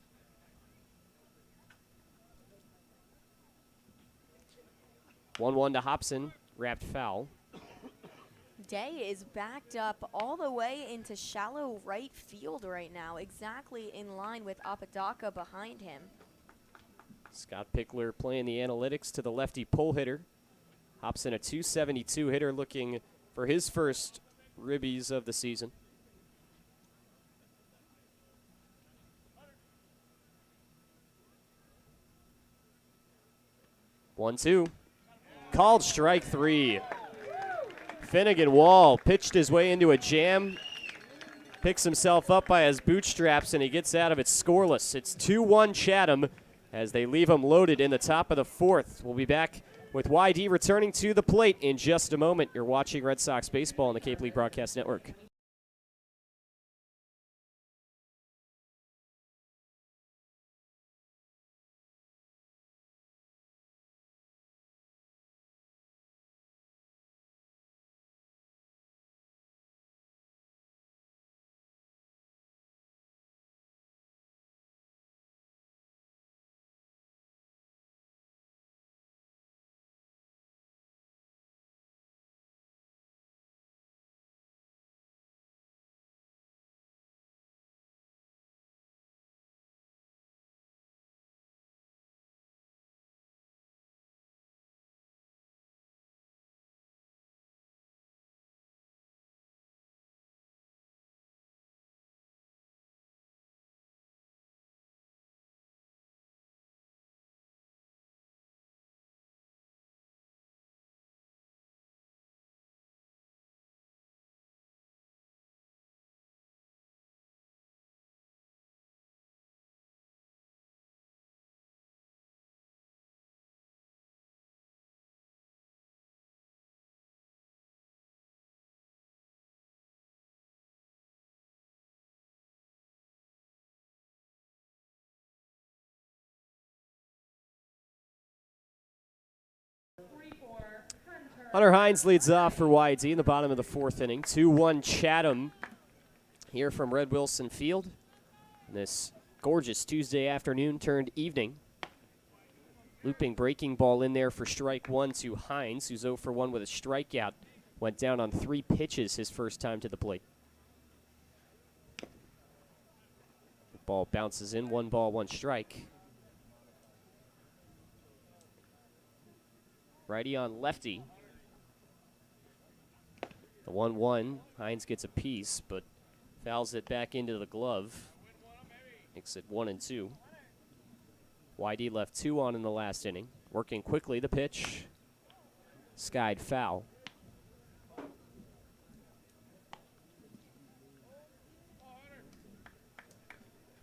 1-1 to Hobson, wrapped foul. Day is backed up all the way into shallow right field right now, exactly in line with Apodaca behind him. Scott Pickler playing the analytics to the lefty pull hitter. Hobson, a .272 hitter, looking for his first ribbies of the season. One-two. Called strike 3. Finnegan Wall pitched his way into a jam, picks himself up by his bootstraps, and he gets out of it scoreless. It's 2-1 Chatham as they leave him loaded in the top of the 4th. We'll be back with YD returning to the plate in just a moment. You're watching Red Sox baseball on the Cape League Broadcast Network. Hunter Hines leads off for YD in the bottom of the 4th inning. 2-1 Chatham here from Red Wilson Field. This gorgeous Tuesday afternoon turned evening. Looping breaking ball in there for strike one to Hines, who's 0 for 1 with a strikeout. Went down on 3 pitches his first time to the plate. The ball bounces in, 1 ball, 1 strike. Righty on lefty. The 1-1, Hines gets a piece, but fouls it back into the glove. Makes it 1-2. YD left 2 on in the last inning. Working quickly, the pitch. Skied foul.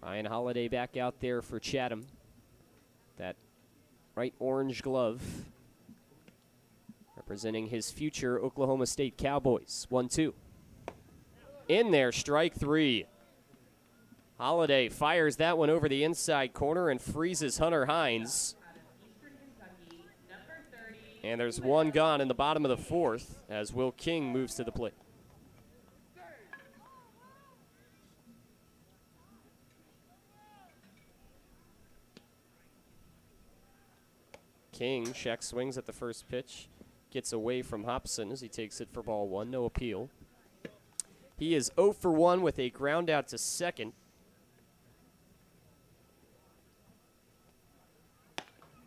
Ryan Holiday back out there for Chatham. That right orange glove representing his future Oklahoma State Cowboys. 1-2. In there, strike 3. Holiday fires that one over the inside corner and freezes Hunter Hines. And there's 1 gone in the bottom of the 4th as Will King moves to the plate. King check swings at the first pitch. Gets away from Hobson as he takes it for ball 1. No appeal. He is 0 for 1 with a ground out to second.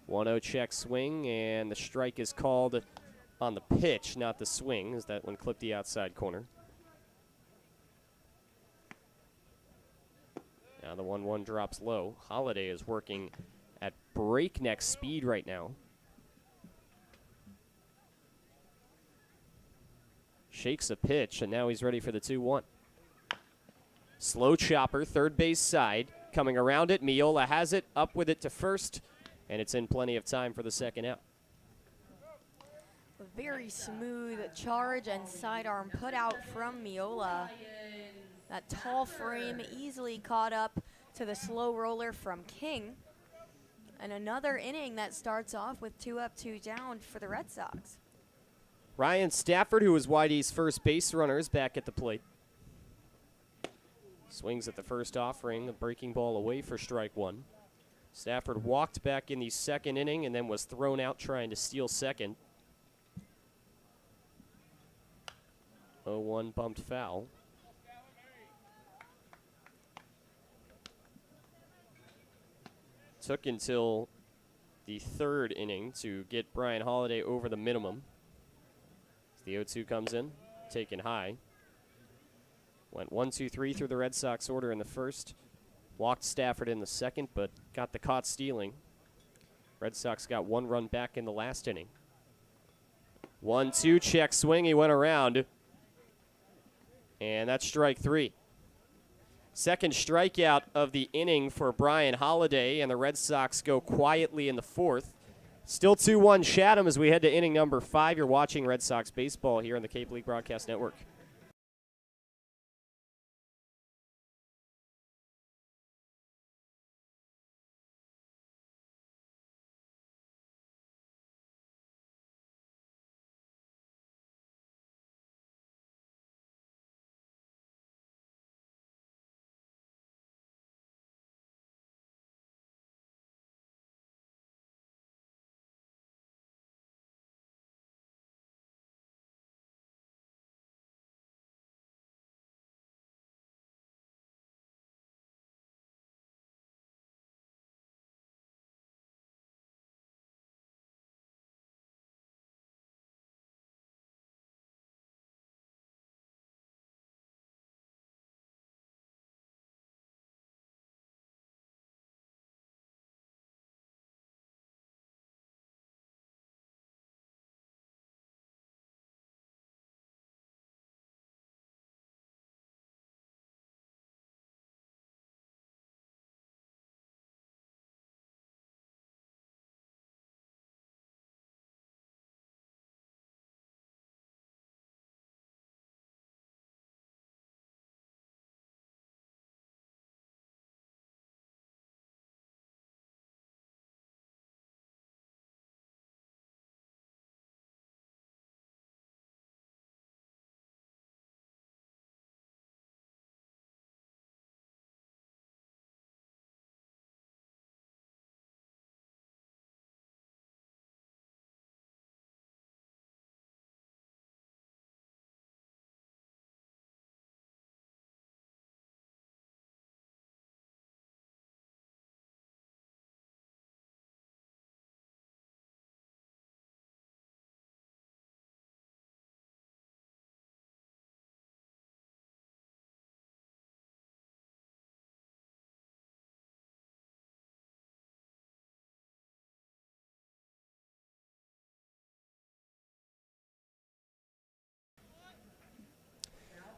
1-0 check swing, and the strike is called on the pitch, not the swing, as that one clipped the outside corner. Now the 1-1 drops low. Holiday is working at breakneck speed right now. Shakes a pitch, and now he's ready for the 2-1. Slow chopper, third base side. Coming around it, Miola has it, up with it to first, and it's in plenty of time for the second out. A very smooth charge and sidearm put out from Miola. That tall frame easily caught up to the slow roller from King. And another inning that starts off with 2 up, 2 down for the Red Sox. Ryan Stafford, who was YD's first base runner, is back at the plate. Swings at the first offering, a breaking ball away for strike 1. Stafford walked back in the second inning and then was thrown out trying to steal second. 0-1 bumped foul. Took until the third inning to get Brian Holiday over the minimum. As the 0-2 comes in, taken high. Went 1-2-3 through the Red Sox order in the first. Walked Stafford in the second, but got the caught stealing. Red Sox got 1 run back in the last inning. 1-2 check swing, he went around. And that's strike 3. Second strikeout of the inning for Brian Holiday, and the Red Sox go quietly in the 4th. Still 2-1 Chatham as we head to inning number 5. You're watching Red Sox baseball here on the Cape League Broadcast Network.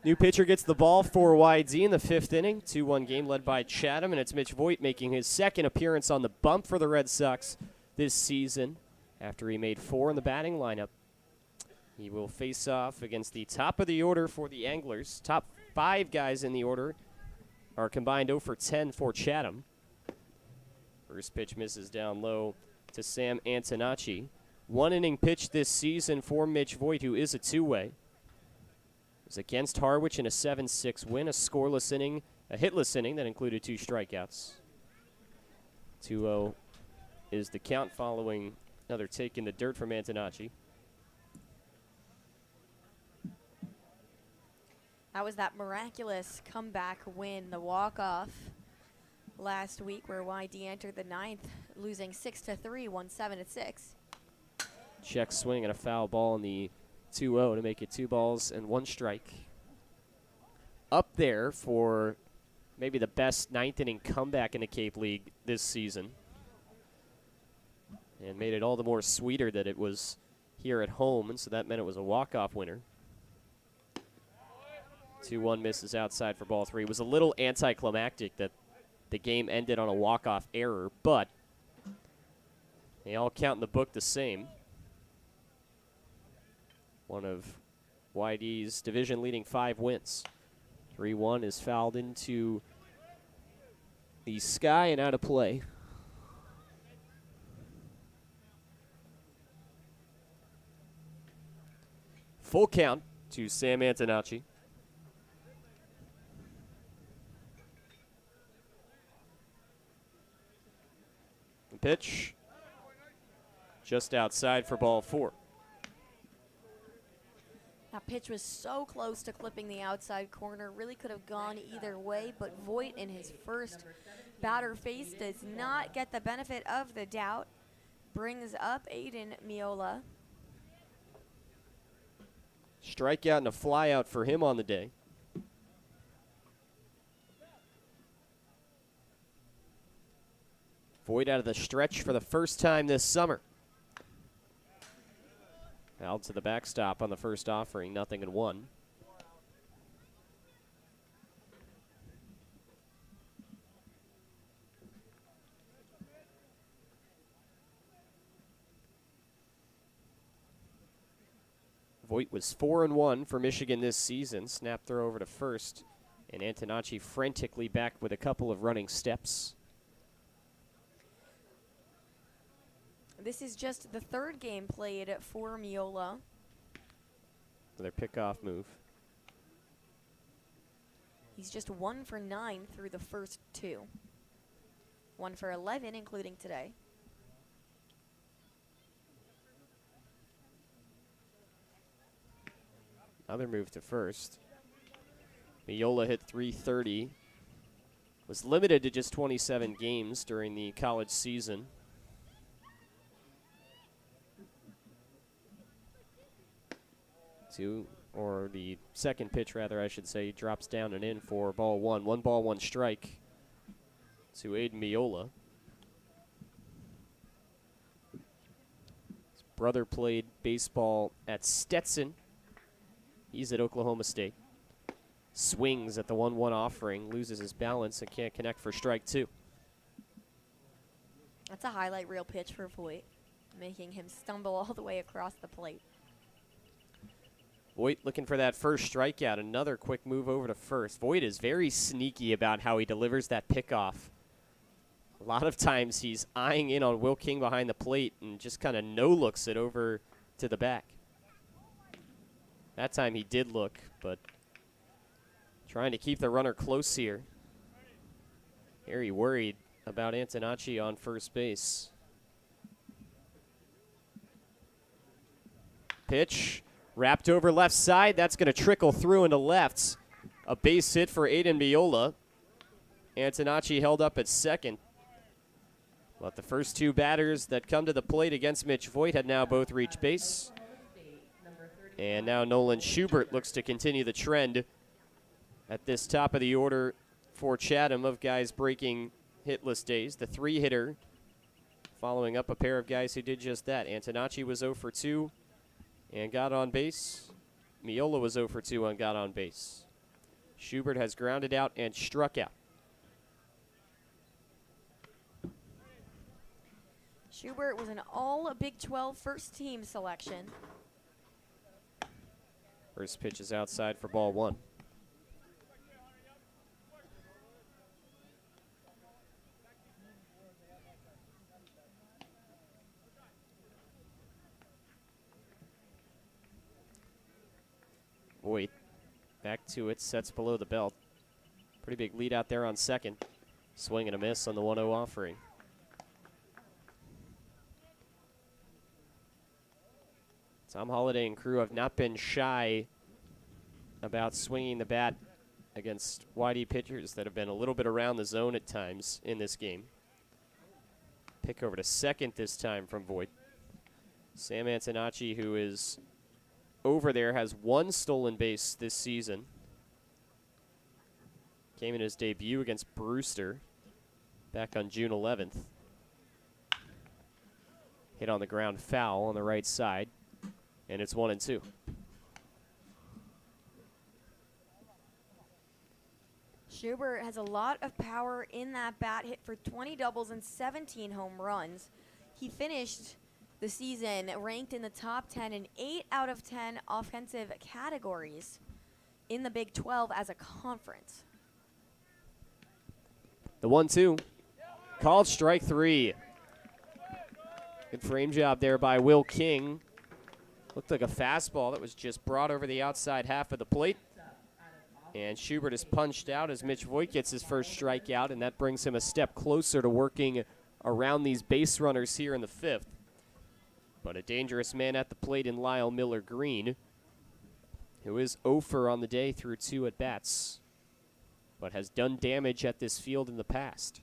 New pitcher gets the ball for YD in the 5th inning. 2-1 game led by Chatham, and it's Mitch Voigt making his second appearance on the bump for the Red Sox this season after he made 4 in the batting lineup. He will face off against the top of the order for the Anglers. Top 5 guys in the order are combined 0 for 10 for Chatham. First pitch misses down low to Sam Antonacci. 1 inning pitch this season for Mitch Voigt, who is a two-way. It was against Harwich in a 7-6 win, a scoreless inning, a hitless inning that included 2 strikeouts. 2-0 is the count following another take in the dirt from Antonacci. That was that miraculous comeback win, the walk-off last week where YD entered the 9th, losing 6-3, won 7-6. Check swing and a foul ball in the 2-0 to make it 2 balls and 1 strike. Up there for maybe the best 9th inning comeback in the Cape League this season. And made it all the more sweeter that it was here at home, and so that meant it was a walk-off winner. 2-1 misses outside for ball 3. It was a little anticlimactic that the game ended on a walk-off error, but they all count in the book the same. One of YD's division-leading 5 wins. 3-1 is fouled into the sky and out of play. Full count to Sam Antonacci. Pitch just outside for ball 4. That pitch was so close to clipping the outside corner. Really could have gone either way, but Voigt in his first batter face does not get the benefit of the doubt. Brings up Aiden Miola. Strikeout and a flyout for him on the day. Voigt out of the stretch for the first time this summer. Fouled to the backstop on the first offering, 0-1. Voigt was 4-1 for Michigan this season. Snap throw over to first, and Antonacci frantically back with a couple of running steps. This is just the 3rd game played for Miola. Their pickoff move. He's just 1 for 9 through the first 2. 1 for 11, including today. Another move to first. Miola hit .330. Was limited to just 27 games during the college season. Or the second pitch, rather, I should say, drops down and in for ball 1. 1 ball, 1 strike to Aiden Miola. His brother played baseball at Stetson. He's at Oklahoma State. Swings at the 1-1 offering, loses his balance, and can't connect for strike 2. That's a highlight reel pitch for Voigt, making him stumble all the way across the plate. Voigt looking for that first strikeout. Another quick move over to first. Voigt is very sneaky about how he delivers that pickoff. A lot of times he's eyeing in on Will King behind the plate and just kind of no-looks it over to the back. That time he did look, but trying to keep the runner close here. Very worried about Antonacci on first base. Pitch. Wrapped over left side. That's going to trickle through into left. A base hit for Aiden Miola. Antonacci held up at second. But the first 2 batters that come to the plate against Mitch Voigt had now both reached base. And now Nolan Schubert looks to continue the trend at this top of the order for Chatham of guys breaking hitless days. The 3-hitter following up a pair of guys who did just that. Antonacci was 0 for 2. And got on base. Miola was 0 for 2 and got on base. Schubert has grounded out and struck out. Schubert was an all Big 12 first team selection. First pitch is outside for ball one. Voigt back to it, sets below the belt. Pretty big lead out there on second. Swing and a miss on the 1-0 offering. Tom Holliday and crew have not been shy about swinging the bat against YD pitchers that have been a little bit around the zone at times in this game. Pick over to second this time from Voigt. Sam Antonacci, who is over there, has one stolen base this season. Came in his debut against Brewster back on June 11th. Hit on the ground foul on the right side, and it's 1-2. Schubert has a lot of power in that bat, hit for 20 doubles and 17 home runs. He finished the season ranked in the top 10 in 8 out of 10 offensive categories in the Big 12 as a conference. The 1-2, called strike three. Good frame job there by Will King. Looked like a fastball that was just brought over the outside half of the plate. And Schubert is punched out as Mitch Voigt gets his first strikeout, and that brings him a step closer to working around these base runners here in the fifth. But a dangerous man at the plate in Lyle Miller Green, who is 0 for on the day through 2 at-bats, but has done damage at this field in the past.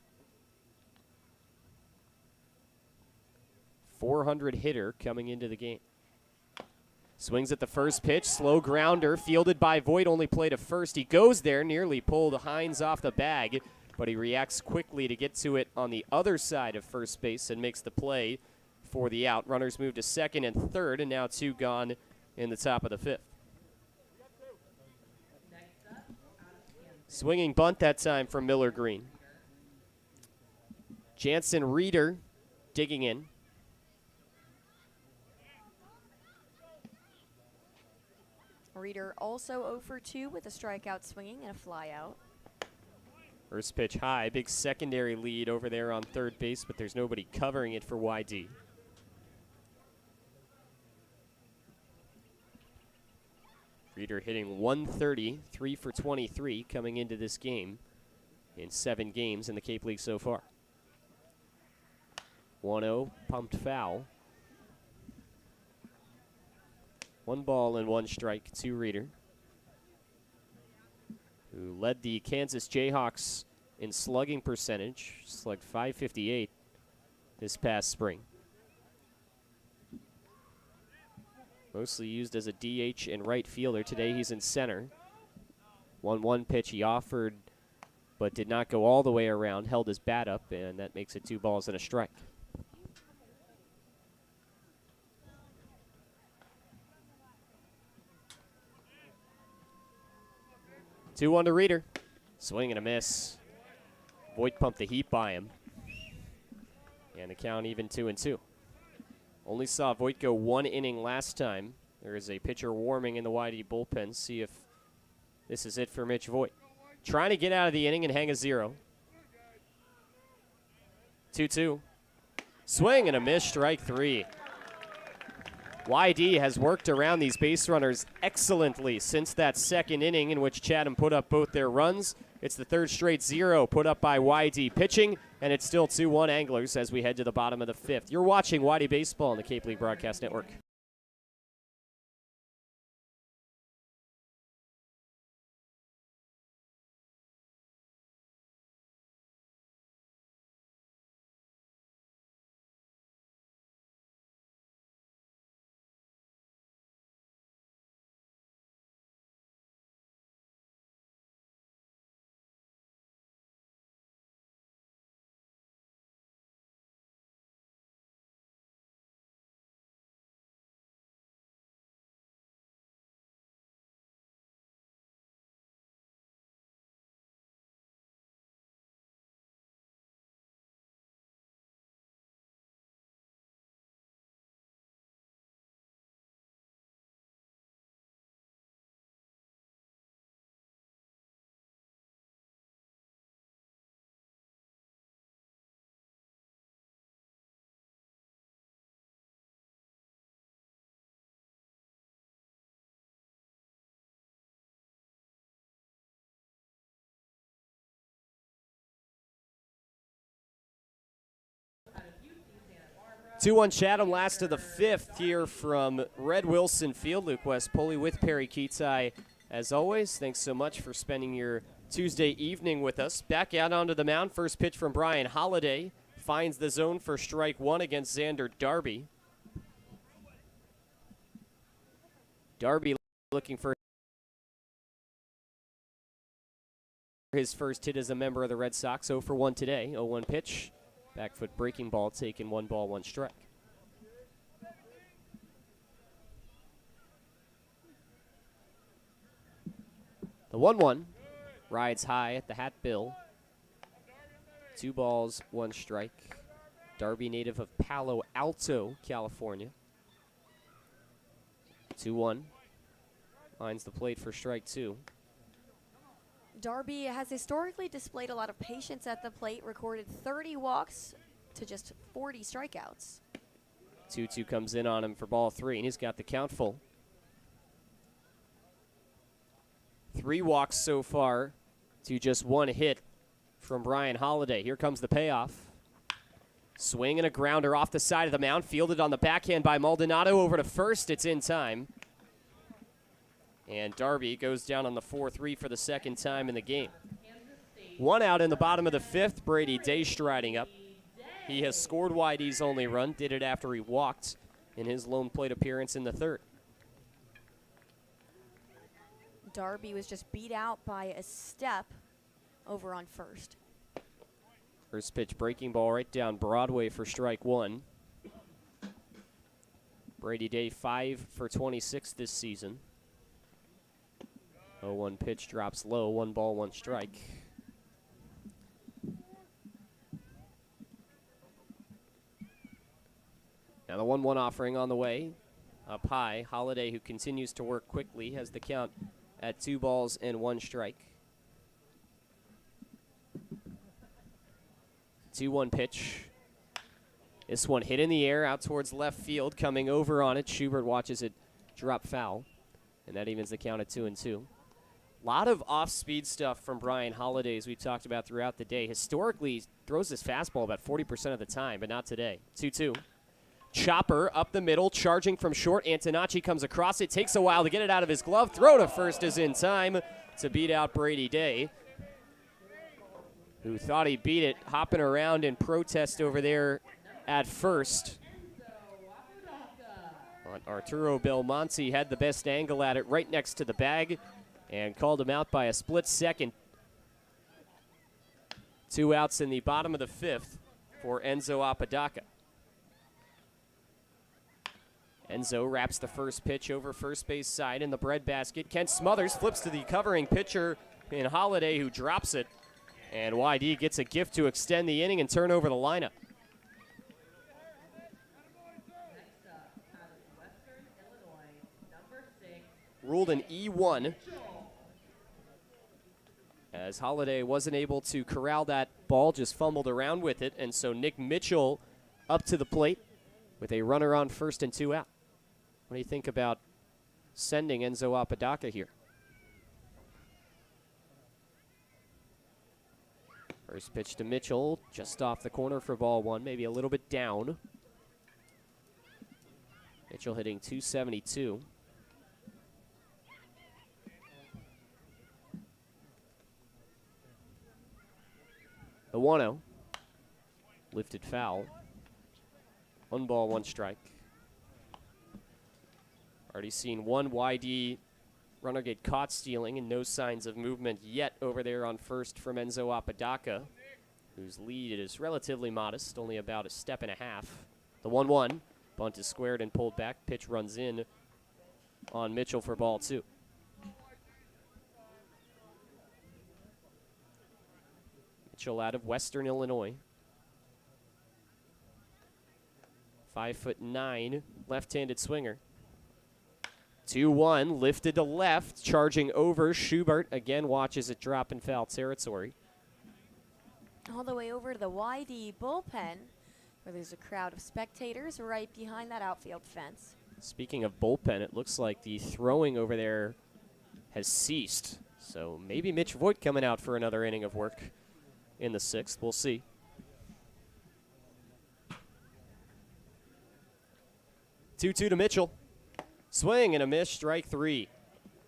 400 hitter coming into the game. Swings at the first pitch, slow grounder, fielded by Voigt, only play to first. He goes there, nearly pulled Hines off the bag, but he reacts quickly to get to it on the other side of first base and makes the play for the out. Runners move to second and third, and now 2 gone in the top of the fifth. Swinging bunt that time from Miller Green. Jansen Reeder digging in. Reeder also 0 for 2 with a strikeout swinging and a flyout. First pitch high, big secondary lead over there on third base, but there's nobody covering it for YD. Reeder hitting 130, 3 for 23 coming into this game in 7 games in the Cape League so far. 1-0, pumped foul. 1 ball and 1 strike to Reeder, who led the Kansas Jayhawks in slugging percentage, slugged .558 this past spring. Mostly used as a DH and right fielder. Today he's in center. 1-1 pitch he offered, but did not go all the way around, held his bat up, and that makes it 2 balls and a strike. 2-1 to Reeder. Swing and a miss. Voigt pumped the heat by him. And the count even 2-2. Only saw Voigt go 1 inning last time. There is a pitcher warming in the YD bullpen. See if this is it for Mitch Voigt. Trying to get out of the inning and hang a 0. 2-2. Swing and a miss, strike 3. YD has worked around these base runners excellently since that second inning in which Chatham put up both their runs. It's the 3rd straight 0 put up by YD pitching, and it's still 2-1 Anglers as we head to the bottom of the 5th. You're watching YD Baseball on the Cape League Broadcast Network. 2-1 Chatham, last of the fifth here from Red Wilson Field. Luke West Poley with Perri Kitei. As always, thanks so much for spending your Tuesday evening with us. Back out onto the mound. First pitch from Brian Holliday. Finds the zone for strike one against Xander Darby. Darby looking for his first hit as a member of the Red Sox. 0 for 1 today. 0-1 pitch. Back foot breaking ball taken. 1 ball, 1 strike. The 1-1 rides high at the hat bill. 2 balls, 1 strike. Darby native of Palo Alto, California. 2-1. Lines the plate for strike 2. Darby has historically displayed a lot of patience at the plate, recorded 30 walks to just 40 strikeouts. 2-2 comes in on him for ball 3, and he's got the count full. 3 walks so far to just 1 hit from Brian Holliday. Here comes the payoff. Swing and a grounder off the side of the mound, fielded on the backhand by Maldonado over to first. It's in time. And Darby goes down on the 4-3 for the second time in the game. 1 out in the bottom of the 5th. Brady Day striding up. He has scored Whitey's only run, did it after he walked in his lone plate appearance in the 3rd. Darby was just beat out by a step over on first. First pitch breaking ball right down Broadway for strike 1. Brady Day 5 for 26 this season. 0-1 pitch drops low. 1 ball, 1 strike. Now the 1-1 offering on the way. Up high, Holliday, who continues to work quickly, has the count at 2 balls and 1 strike. 2-1 pitch. This one hit in the air out towards left field. Coming over on it, Schubert watches it drop foul. And that evens the count at 2-2. A lot of off-speed stuff from Brian Holliday, as we talked about throughout the day. Historically, he throws his fastball about 40% of the time, but not today. 2-2. Chopper up the middle, charging from short. Antonacci comes across it. Takes a while to get it out of his glove. Throw to first is in time to beat out Brady Day, who thought he beat it, hopping around in protest over there at first. Arturo Belmonte had the best angle at it right next to the bag and called him out by a split second. 2 outs in the bottom of the 5th for Enzo Apodaca. Enzo wraps the first pitch over first base side in the breadbasket. Kent Smothers flips to the covering pitcher in Holliday, who drops it. And YD gets a gift to extend the inning and turn over the lineup. Next up, out of Western Illinois, number 6. Ruled an E1, as Holliday wasn't able to corral that ball, just fumbled around with it. And so Nick Mitchell up to the plate with a runner on first and 2 out. What do you think about sending Enzo Apodaca here? First pitch to Mitchell, just off the corner for ball 1, maybe a little bit down. Mitchell hitting .272. The 1-0, lifted foul. 1 ball, 1 strike. Already seen 1 YD runner get caught stealing, and no signs of movement yet over there on first from Enzo Apodaca, whose lead is relatively modest, only about a step and a half. The 1-1, bunt is squared and pulled back. Pitch runs in on Mitchell for ball 2. Mitchell out of Western Illinois. 5'9", left-handed swinger. 2-1, lifted to left, charging over. Schubert again watches it drop in foul territory. All the way over to the YD bullpen, where there's a crowd of spectators right behind that outfield fence. Speaking of bullpen, it looks like the throwing over there has ceased. So maybe Mitch Voigt coming out for another inning of work in the 6th. We'll see. 2-2 to Mitchell. Swing and a miss, strike 3.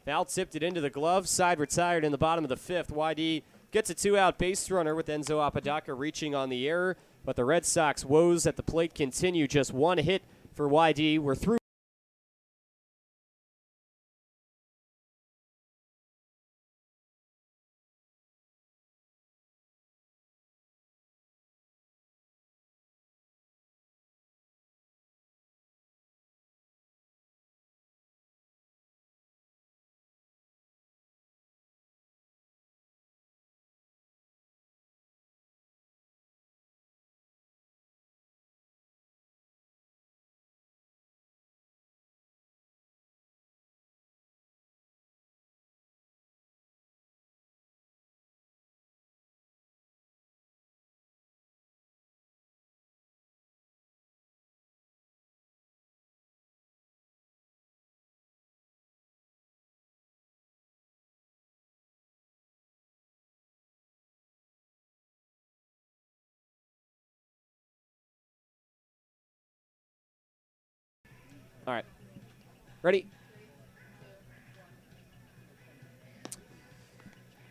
Foul tipped it into the glove. Side retired in the bottom of the 5th. YD gets a 2-out base runner with Enzo Apodaca reaching on the error. But the Red Sox woes at the plate continue. Just one hit for YD. We're through. All right. Ready?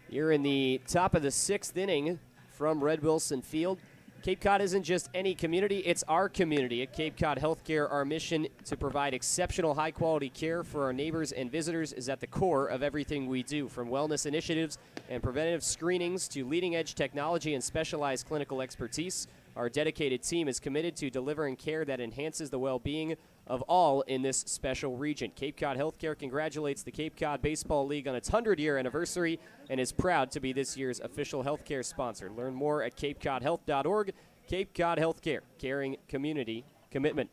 You're in the top of the 6th inning from Red Wilson Field. Cape Cod isn't just any community, it's our community. At Cape Cod Healthcare, our mission to provide exceptional high-quality care for our neighbors and visitors is at the core of everything we do. From wellness initiatives and preventative screenings to leading-edge technology and specialized clinical expertise, our dedicated team is committed to delivering care that enhances the well-being of all in this special region. Cape Cod Healthcare congratulates the Cape Cod Baseball League on its 100-year anniversary and is proud to be this year's official healthcare sponsor. Learn more at capecodhealth.org. Cape Cod Healthcare, caring community commitment.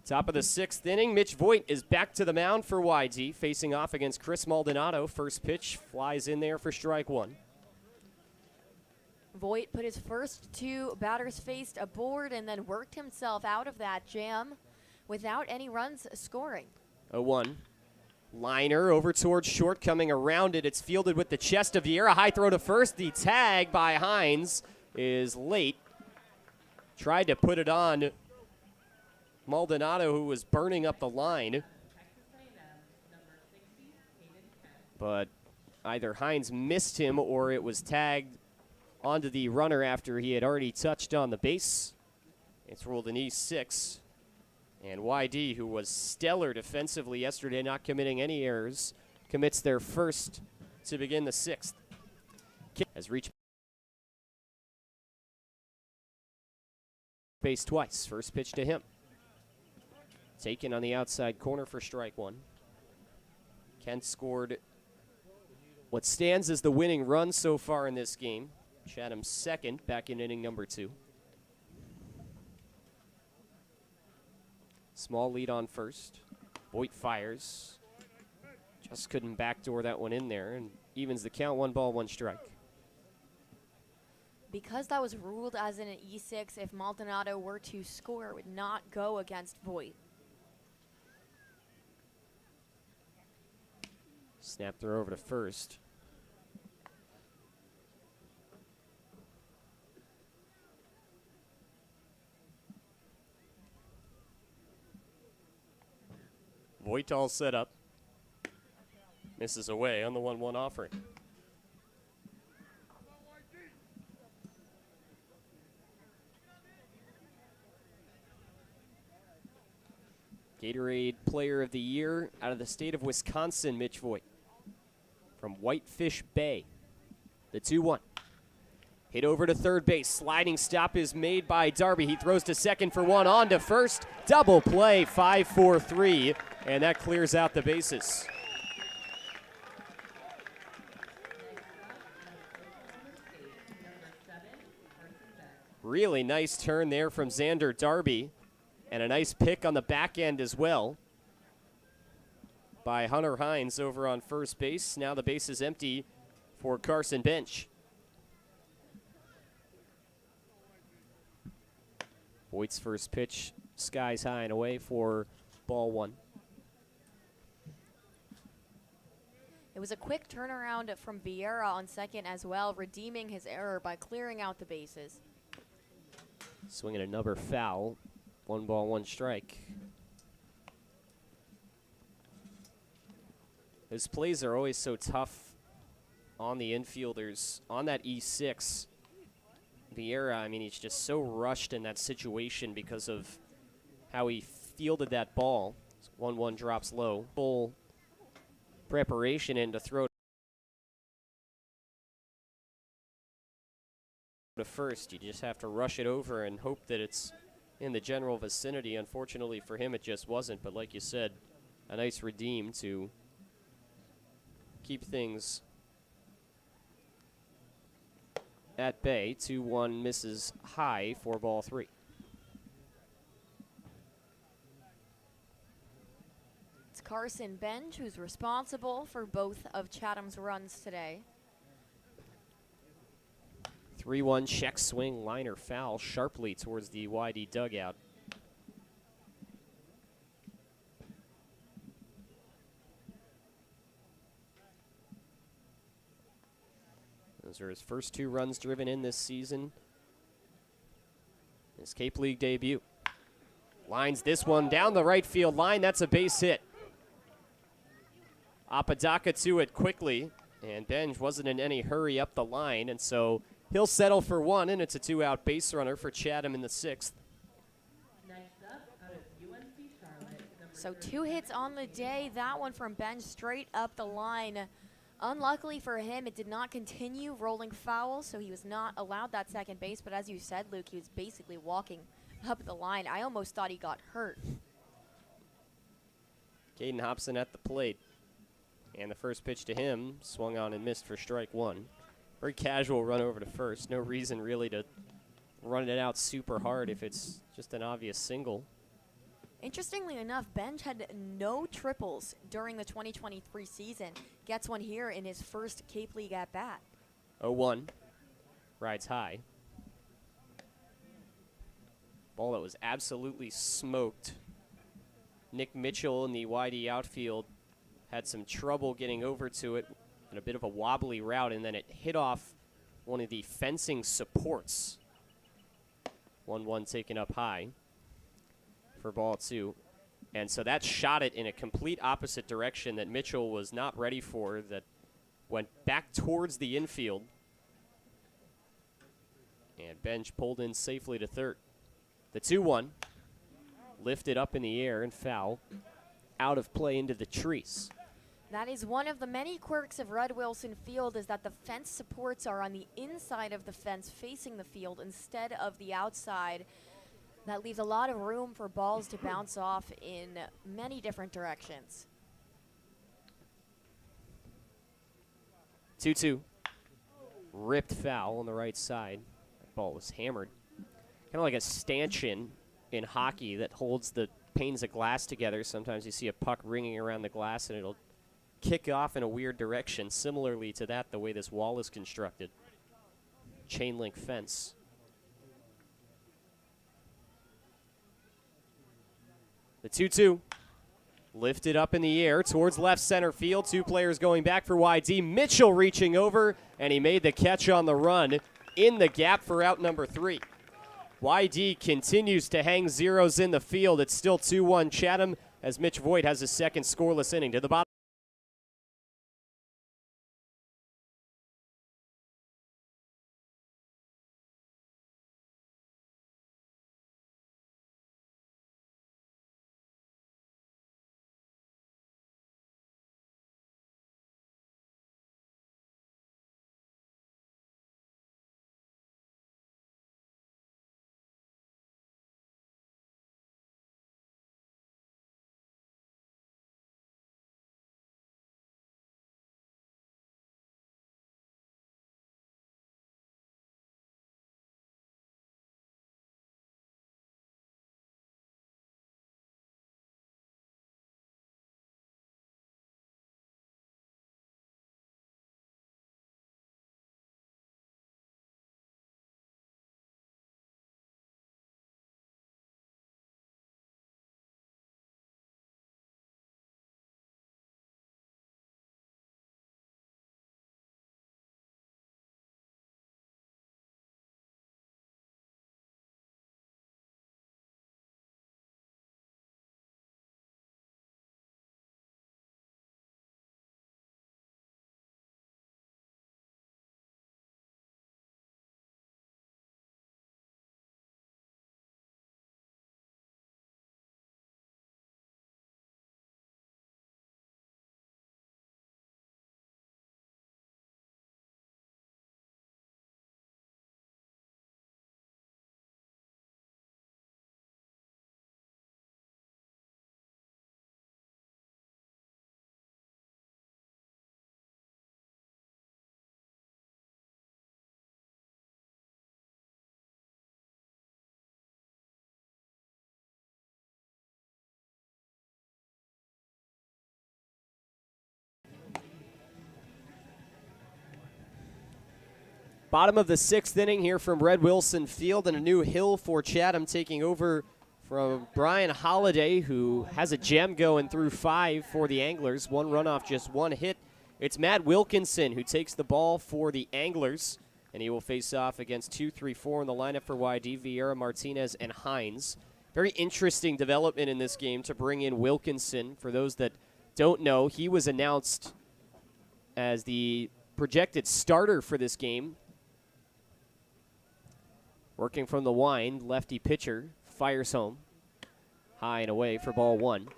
Top of the 6th inning, Mitch Voigt is back to the mound for YD, facing off against Chris Maldonado. First pitch flies in there for strike 1. Voigt put his first 2 batters faced aboard and then worked himself out of that jam without any runs scoring. 0-1. Liner over towards short, coming around it. It's fielded with the chest of Vieira. High throw to first. The tag by Hines is late. Tried to put it on Maldonado, who was burning up the line. But either Hines missed him or it was tagged onto the runner after he had already touched on the base. It's ruled an E6. And YD, who was stellar defensively yesterday, not committing any errors, commits their first to begin the 6th. Has reached base twice. First pitch to him. Taken on the outside corner for strike 1. Kent scored what stands as the winning run so far in this game. Chatham's second, back in inning number 2. Small lead on first. Voigt fires. Just couldn't backdoor that one in there and evens the count. 1 ball, 1 strike. Because that was ruled as an E6, if Maldonado were to score, it would not go against Voigt. Snap throw over to first. Voigt all set up. Misses away on the 1-1 offering. Gatorade Player of the Year out of the state of Wisconsin, Mitch Voigt. From Whitefish Bay. The 2-1. Hit over to third base. Sliding stop is made by Darby. He throws to second for 1, on to first. Double play, 5-4-3, and that clears out the bases. Really nice turn there from Xander Darby, and a nice pick on the back end as well by Hunter Hines over on first base. Now the base is empty for Carson Bench. Voigt's first pitch skies high and away for ball 1. It was a quick turnaround from Vieira on second as well, redeeming his error by clearing out the bases. Swinging another foul. 1 ball, 1 strike. His plays are always so tough on the infielders. On that E6, Vieira, I mean, he's just so rushed in that situation because of how he fielded that ball. 1-1 drops low. Full preparation in to throw to first. You just have to rush it over and hope that it's in the general vicinity. Unfortunately for him, it just wasn't. But like you said, a nice redeem to keep things at bay. 2-1 misses high for ball 3. It's Carson Benj who's responsible for both of Chatham's runs today. 3-1 check swing, liner foul sharply towards the YD dugout. Those are his first 2 runs driven in this season. His Cape League debut. Lines this one down the right field line. That's a base hit. Apodaca to it quickly, and Benj wasn't in any hurry up the line, and so he'll settle for 1, and it's a 2-out base runner for Chatham in the 6th. Next up, out of UNC Charlotte, number So 2 hits on the day. That one from Benj straight up the line. Unluckily for him, it did not continue rolling foul, so he was not allowed that second base. But as you said, Luke, he was basically walking up the line. I almost thought he got hurt. Caden Hobson at the plate. And the first pitch to him swung on and missed for strike 1. Very casual run over to first. No reason really to run it out super hard if it's just an obvious single. Interestingly enough, Benj had no triples during the 2023 season. Gets one here in his first Cape League at-bat. 0-1. Rides high. Ball that was absolutely smoked. Nick Mitchell in the YD outfield had some trouble getting over to it and a bit of a wobbly route, and then it hit off one of the fencing supports. 1-1 taken up high for ball 2. And so that shot it in a complete opposite direction that Mitchell was not ready for, that went back towards the infield. And Benj pulled in safely to third. The 2-1 lifted up in the air and foul out of play into the trees. That is one of the many quirks of Red Wilson Field, is that the fence supports are on the inside of the fence facing the field instead of the outside. That leaves a lot of room for balls to bounce off in many different directions. 2-2. Ripped foul on the right side. That ball was hammered. Kind of like a stanchion in hockey that holds the panes of glass together. Sometimes you see a puck ringing around the glass and it'll kick off in a weird direction. Similarly to that, the way this wall is constructed. Chain link fence. The 2-2 lifted up in the air towards left center field. 2 players going back for YD. Mitchell reaching over, and he made the catch on the run in the gap for out number 3. YD continues to hang zeros in the field. It's still 2-1 Chatham as Mitch Voigt has his second scoreless inning. To the bottom. Bottom of the 6th inning here from Red Wilson Field, and a new hill for Chatham, taking over from Brian Holliday, who has a gem going through 5 for the Anglers. 1 run off just 1 hit. It's Matt Wilkinson who takes the ball for the Anglers, and he will face off against 2, 3, 4 in the lineup for YD, Vieira, Martinez, and Hines. Very interesting development in this game to bring in Wilkinson. For those that don't know, he was announced as the projected starter for this game. Working from the wind, lefty pitcher fires home, high and away for ball 1,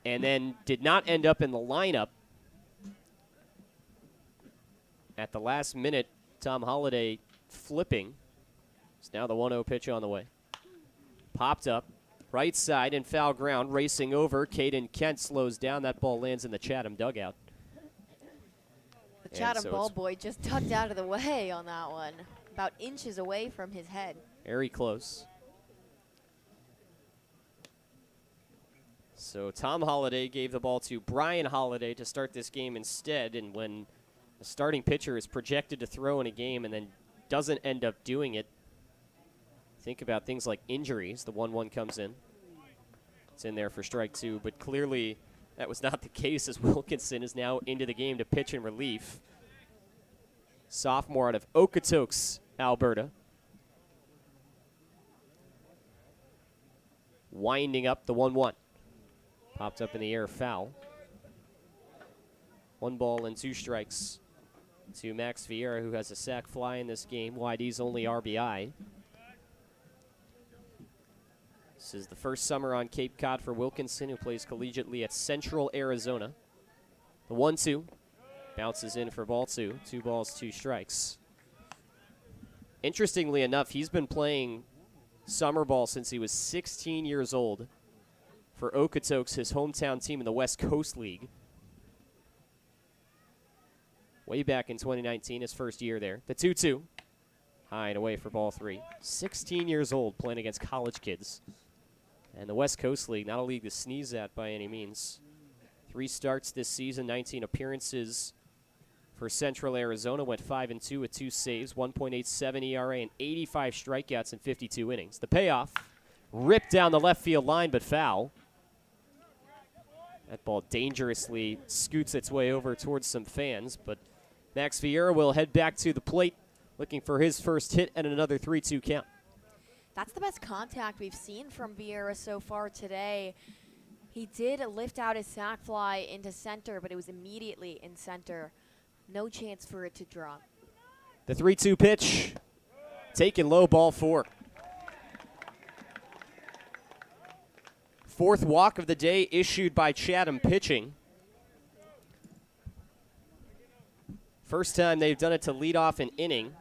and then did not end up in the lineup. At the last minute, Tom Holliday flipping. It's now the 1-0 pitch on the way. Popped up, right side and foul ground, racing over. Caden Kent slows down. That ball lands in the Chatham dugout. The Chatham ball boy just tucked out of the way on that one, about inches away from his head. Very close. So Tom Holliday gave the ball to Brian Holliday to start this game instead, and when a starting pitcher is projected to throw in a game and then doesn't end up doing it, think about things like injuries. The 1-1 comes in. It's in there for strike 2, but clearly that was not the case, as Wilkinson is now into the game to pitch in relief. Sophomore out of Okotoks, Alberta. Winding up the 1-1. Popped up in the air, foul. 1 ball and 2 strikes to Max Vieira, who has a sac fly in this game. YD's only RBI. This is the first summer on Cape Cod for Wilkinson, who plays collegiately at Central Arizona. The 1-2 bounces in for ball 2. 2 balls, 2 strikes. Interestingly enough, he's been playing summer ball since he was 16 years old for Okotoks, his hometown team in the West Coast League. Way back in 2019, his first year there. The 2-2, high and away for ball 3. 16 years old, playing against college kids. And the West Coast League, not a league to sneeze at by any means. 3 starts this season, 19 appearances for Central Arizona. Went 5-2 with 2 saves, 1.87 ERA, and 85 strikeouts in 52 innings. The payoff, ripped down the left field line, but foul. That ball dangerously scoots its way over towards some fans, but Max Vieira will head back to the plate, looking for his first hit and another 3-2 count. That's the best contact we've seen from Vieira so far today. He did lift out his sac fly into center, but it was immediately in center. No chance for it to drop. The 3-2 pitch, taken low, ball 4. 4th walk of the day issued by Chatham pitching. First time they've done it to lead off an inning.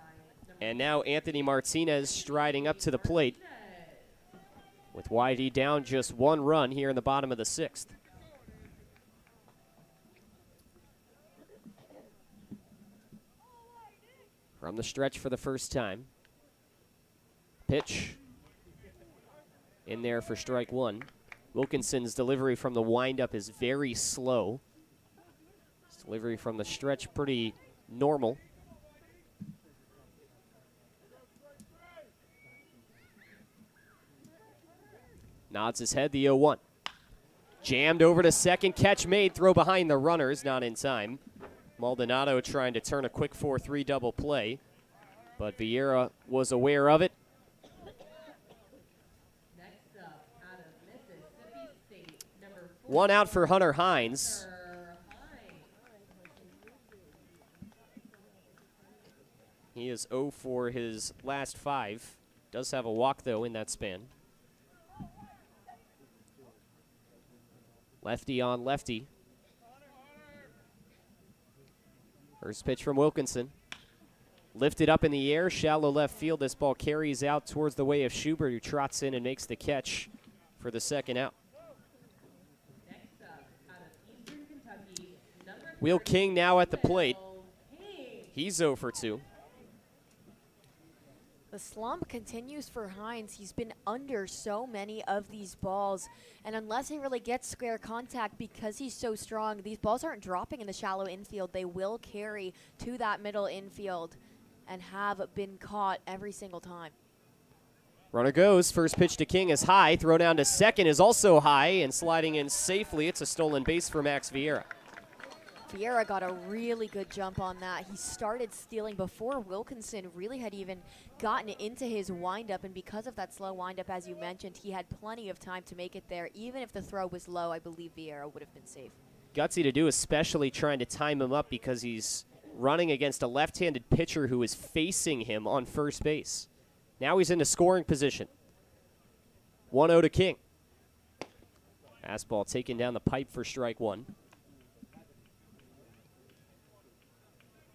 And now Anthony Martinez striding up to the plate with YD down just 1 run here in the bottom of the 6th. From the stretch for the first time. Pitch in there for strike 1. Wilkinson's delivery from the windup is very slow. His delivery from the stretch pretty normal. Nods his head, the 0-1. Jammed over to second, catch made, throw behind the runners, not in time. Maldonado trying to turn a quick 4-3 double play, but Vieira was aware of it. Next up, out of Mississippi State, number 1 out for Hunter Hines. He is 0 for his last 5. Does have a walk, though, in that span. Lefty on lefty. First pitch from Wilkinson. Lifted up in the air, shallow left field. This ball carries out towards the way of Schubert, who trots in and makes the catch for the 2nd out. Next up, out of Eastern Kentucky, number Will King now at the plate. He's 0 for 2. The slump continues for Hines. He's been under so many of these balls, and unless he really gets square contact because he's so strong, these balls aren't dropping in the shallow infield. They will carry to that middle infield. and have been caught every single time. Runner goes. First pitch to King is high. Throw down to second is also high, and sliding in safely. It's a stolen base for Max Vieira. Vieira got a really good jump on that. He started stealing before Wilkinson really had even gotten into his windup, and because of that slow windup, as you mentioned, he had plenty of time to make it there. Even if the throw was low, I believe Vieira would have been safe. Gutsy to do, especially trying to time him up because he's running against a left-handed pitcher who is facing him on first base. Now he's into scoring position. 1-0 to King. Fastball taken down the pipe for strike one.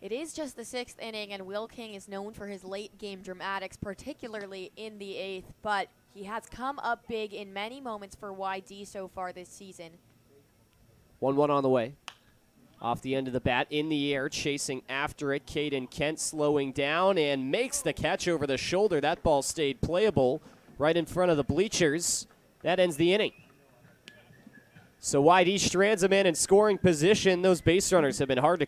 It is just the 6th inning, and Will King is known for his late-game dramatics, particularly in the 8th, but he has come up big in many moments for YD so far this season. 1-1 on the way. Off the end of the bat, in the air, chasing after it. Caden Kent slowing down and makes the catch over the shoulder. That ball stayed playable right in front of the bleachers. That ends the inning. So YD strands him in scoring position. Those base runners have been hard to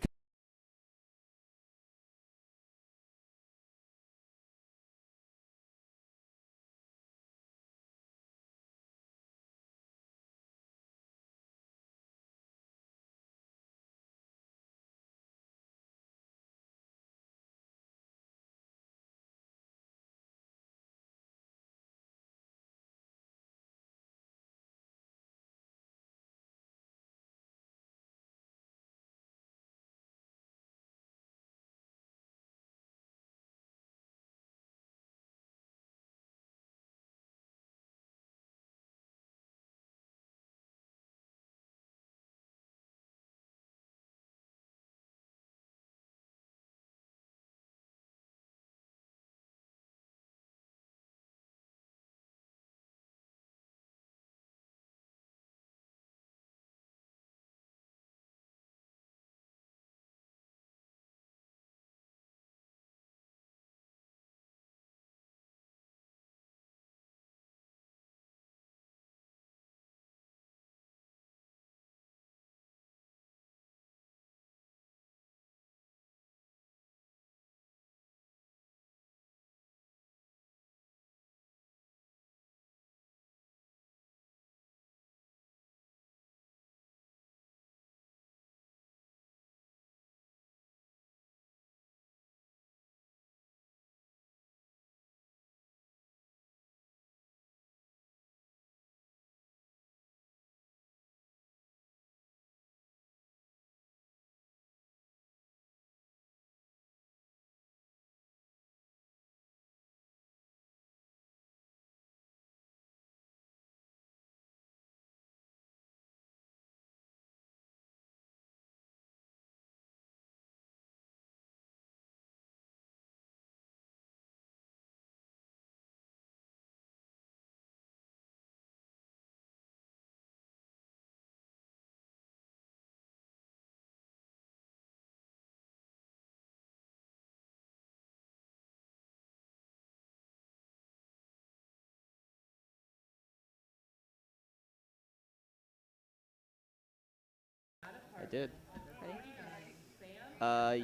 I did.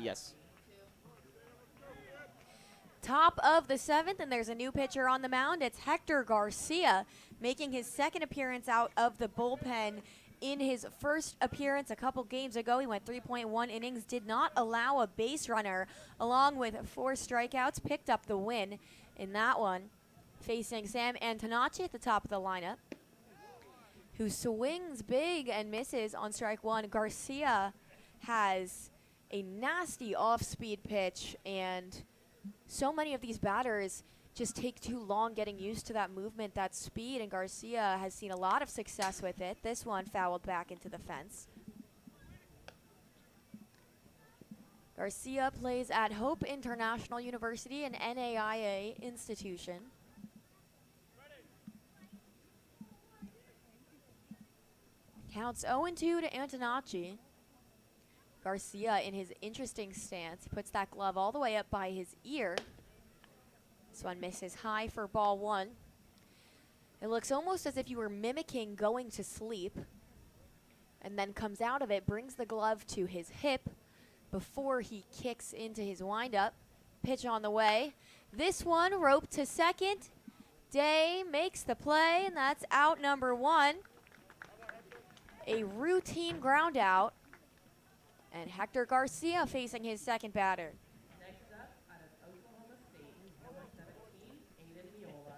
Yes. Top of the 7th, and there's a new pitcher on the mound. It's Hector Garcia, making his second appearance out of the bullpen. In his first appearance a couple games ago, he went 3.1 innings, did not allow a base runner, along with 4 strikeouts, picked up the win in that one, facing Sam Antonacci at the top of the lineup, who swings big and misses on strike one. Garcia has a nasty off-speed pitch, and so many of these batters just take too long getting used to that movement, that speed, and Garcia has seen a lot of success with it. This one fouled back into the fence. Garcia plays at Hope International University, an NAIA institution. Counts 0-2 to Antonacci. Garcia in his interesting stance. He puts that glove all the way up by his ear. This one misses high for ball one. It looks almost as if you were mimicking going to sleep, and then comes out of it, brings the glove to his hip before he kicks into his windup. pitch on the way. This one roped to second. Day makes the play, and that's out number 1. A routine ground out. And Hector Garcia facing his second batter. Next up, out of Oklahoma State, number 17, Aiden Miola.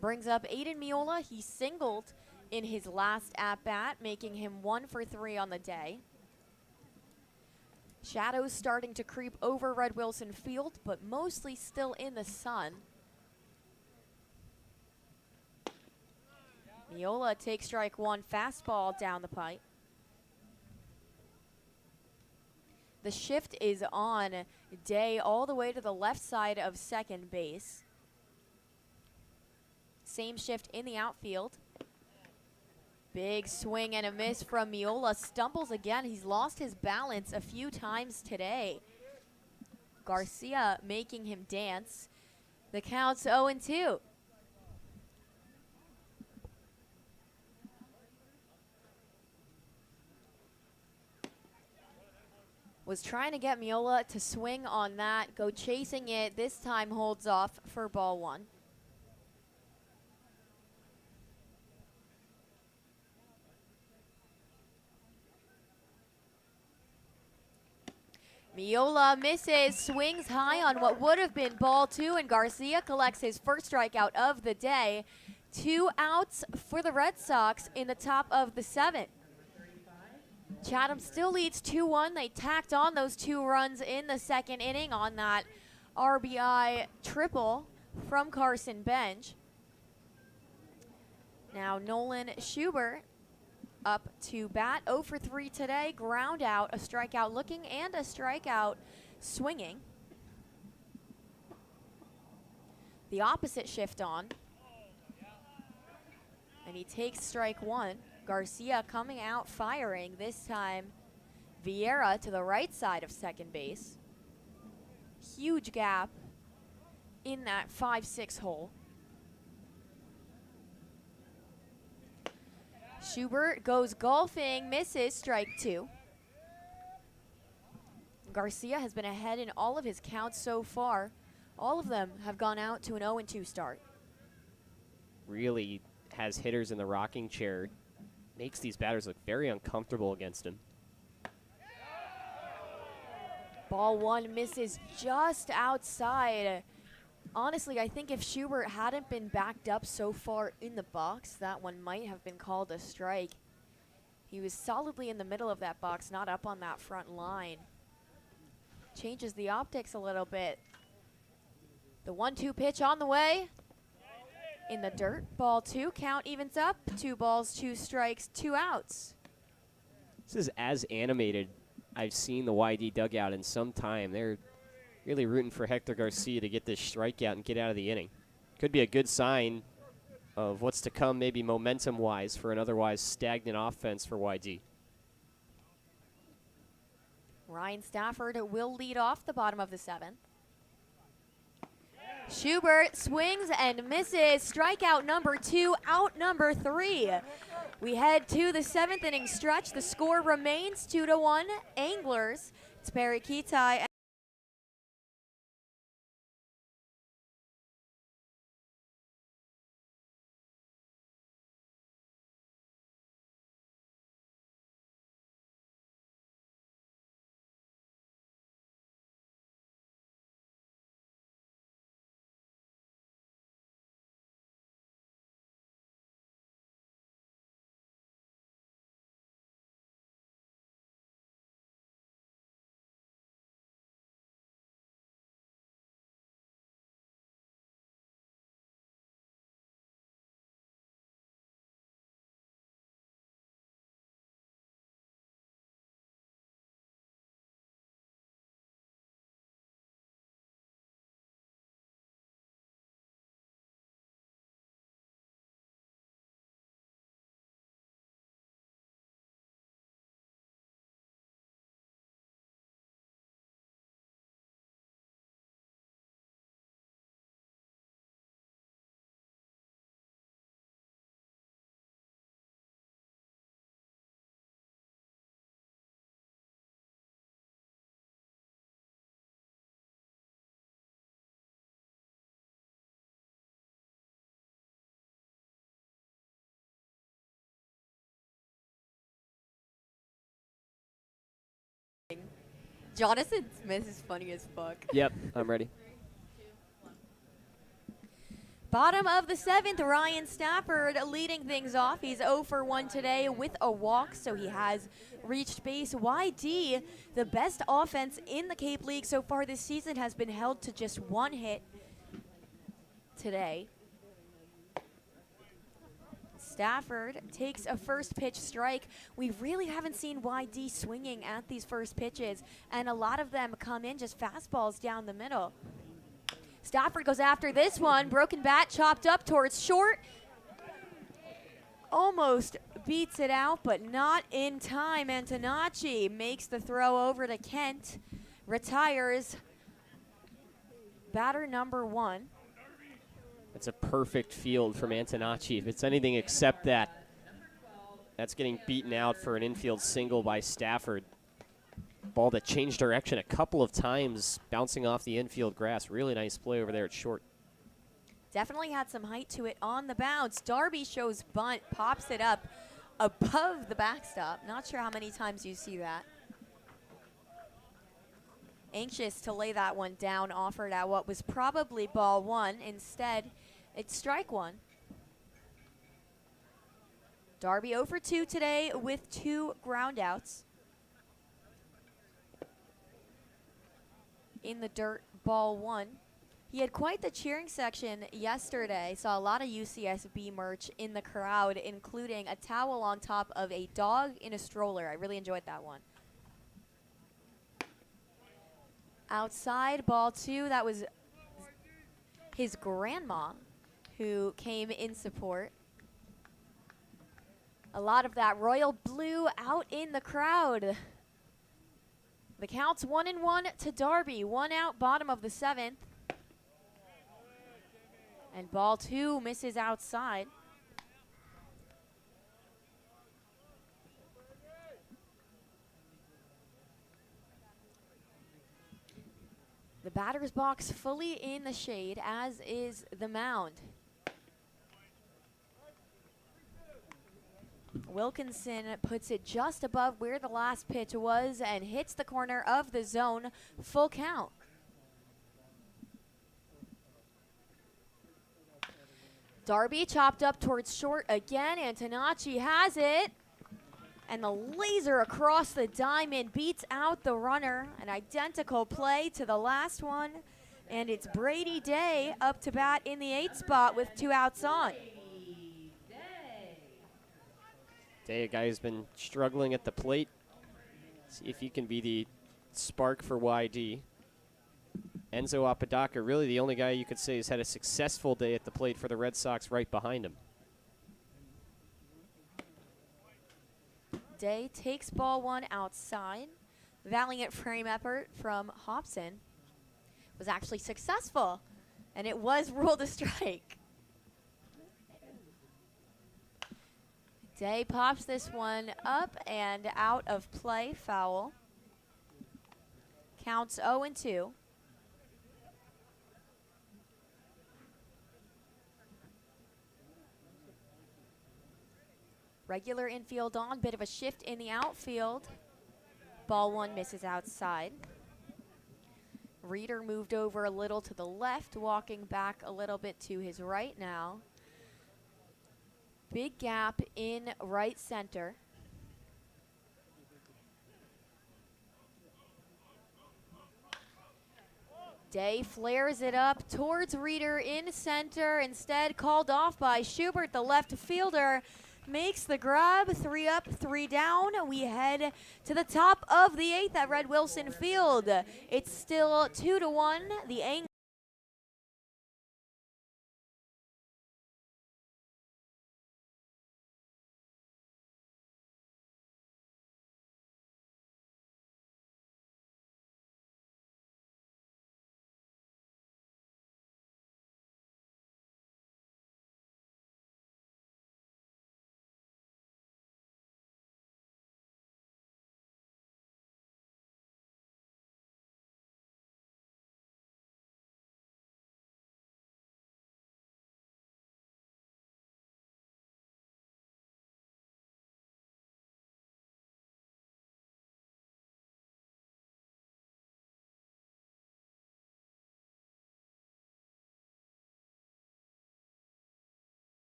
Brings up Aiden Miola. He singled in his last at-bat, making him 1 for 3 on the day. Shadows starting to creep over Red Wilson Field, but mostly still in the sun. Miola takes strike 1, fastball down the pipe. The shift is on Day all the way to the left side of second base. Same shift in the outfield. Big swing and a miss from Miola. Stumbles again. He's lost his balance a few times today. Garcia making him dance. The count's 0-2. Was trying to get Miola to swing on that, go chasing it. This time holds off for ball 1. Miola misses, swings high on what would have been ball 2, and Garcia collects his first strikeout of the day. 2 outs for the Red Sox in the top of the 7th. Chatham still leads 2-1. They tacked on those 2 runs in the second inning on that RBI triple from Carson Bench. Now Nolan Schubert up to bat, 0 for 3 today. Ground out, a strikeout looking, and a strikeout swinging. The opposite shift on. And he takes strike 1. Garcia coming out firing, this time Vieira to the right side of second base. Huge gap in that 5-6 hole. Schubert goes golfing, misses, strike 2. Garcia has been ahead in all of his counts so far. All of them have gone out to an 0-2 start. Really has hitters in the rocking chair. Makes these batters look very uncomfortable against him. Ball 1 misses just outside. Honestly, I think if Schubert hadn't been backed up so far in the box, that one might have been called a strike. He was solidly in the middle of that box, not up on that front line. Changes the optics a little bit. The 1-2 pitch on the way. In the dirt, ball 2, count evens up. 2 balls, 2 strikes, 2 outs. This is as animated I've seen the YD dugout in some time. They're really rooting for Hector Garcia to get this strikeout and get out of the inning. Could be a good sign of what's to come, maybe momentum-wise, for an otherwise stagnant offense for YD. Ryan Stafford will lead off the bottom of the 7th. Schubert swings and misses. Strikeout number 2, out number 3. We head to the 7th inning stretch. The score remains 2-1 Anglers. It's Perri, Kitei. Jonathan Smith is funny as fuck. Yep, I'm ready. Bottom of the 7th, Ryan Stafford leading things off. He's 0 for 1 today with a walk, so he has reached base. YD, the best offense in the Cape League so far this season, has been held to just 1 hit today. Stafford takes a first pitch strike. We really haven't seen YD swinging at these first pitches, and a lot of them come in just fastballs down the middle. Stafford goes after this one. Broken bat chopped up towards short. Almost beats it out, but not in time. Antonacci makes the throw over to Kent. Retires batter number 1. It's a perfect field from Antonacci. If it's anything except that, that's getting beaten out for an infield single by Stafford. Ball that changed direction a couple of times, bouncing off the infield grass. Really nice play over there at short. Definitely had some height to it on the bounce. Darby shows bunt, pops it up above the backstop. Not sure how many times you see that. Anxious to lay that one down, offered at what was probably ball 1. Instead, it's strike 1. Darby 0 for 2 today with 2 groundouts. In the dirt, ball 1. He had quite the cheering section yesterday. Saw a lot of UCSB merch in the crowd, including a towel on top of a dog in a stroller. I really enjoyed that one. Outside, ball 2. That was his grandma who came in support. A lot of that royal blue out in the crowd. The count's 1-1 to Darby. 1 out, bottom of the 7th. And ball 2 misses outside. The batter's box fully in the shade, as is the mound. Wilkinson puts it just above where the last pitch was and hits the corner of the zone. Full count. Darby chopped up towards short again. Antonacci has it. And the laser across the diamond beats out the runner. An identical play to the last one. And it's Brady Day up to bat in the 8th spot with 2 outs on. Day, a guy who's been struggling at the plate. See if he can be the spark for YD. Enzo Apodaca, really the only guy you could say has had a successful day at the plate for the Red Sox, right behind him. Day takes ball 1 outside. Valiant frame effort from Hobson was actually successful, and it was ruled a strike. Day pops this one up and out of play, foul. Counts 0-2. Regular infield on, bit of a shift in the outfield. Ball 1 misses outside. Reeder moved over a little to the left, walking back a little bit to his right now. Big gap in right center. Day flares it up towards Reeder in center, instead called off by Schubert, the left fielder. Makes the grab, 3 up, 3 down. We head to the top of the 8th at Red Wilson Field. It's still 2-1. The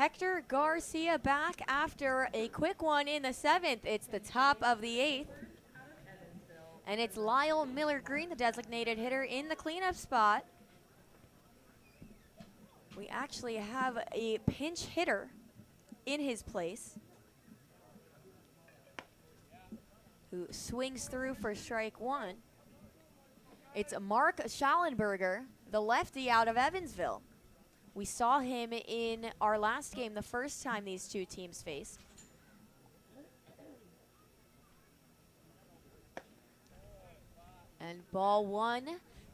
Hector Garcia back after a quick one in the 7th. It's the top of the 8th. And it's Lyle Miller-Green, the designated hitter, in the cleanup spot. We actually have a pinch hitter in his place who swings through for strike 1. It's Mark Schallenberger, the lefty out of Evansville. We saw him in our last game the first time these two teams faced. And ball 1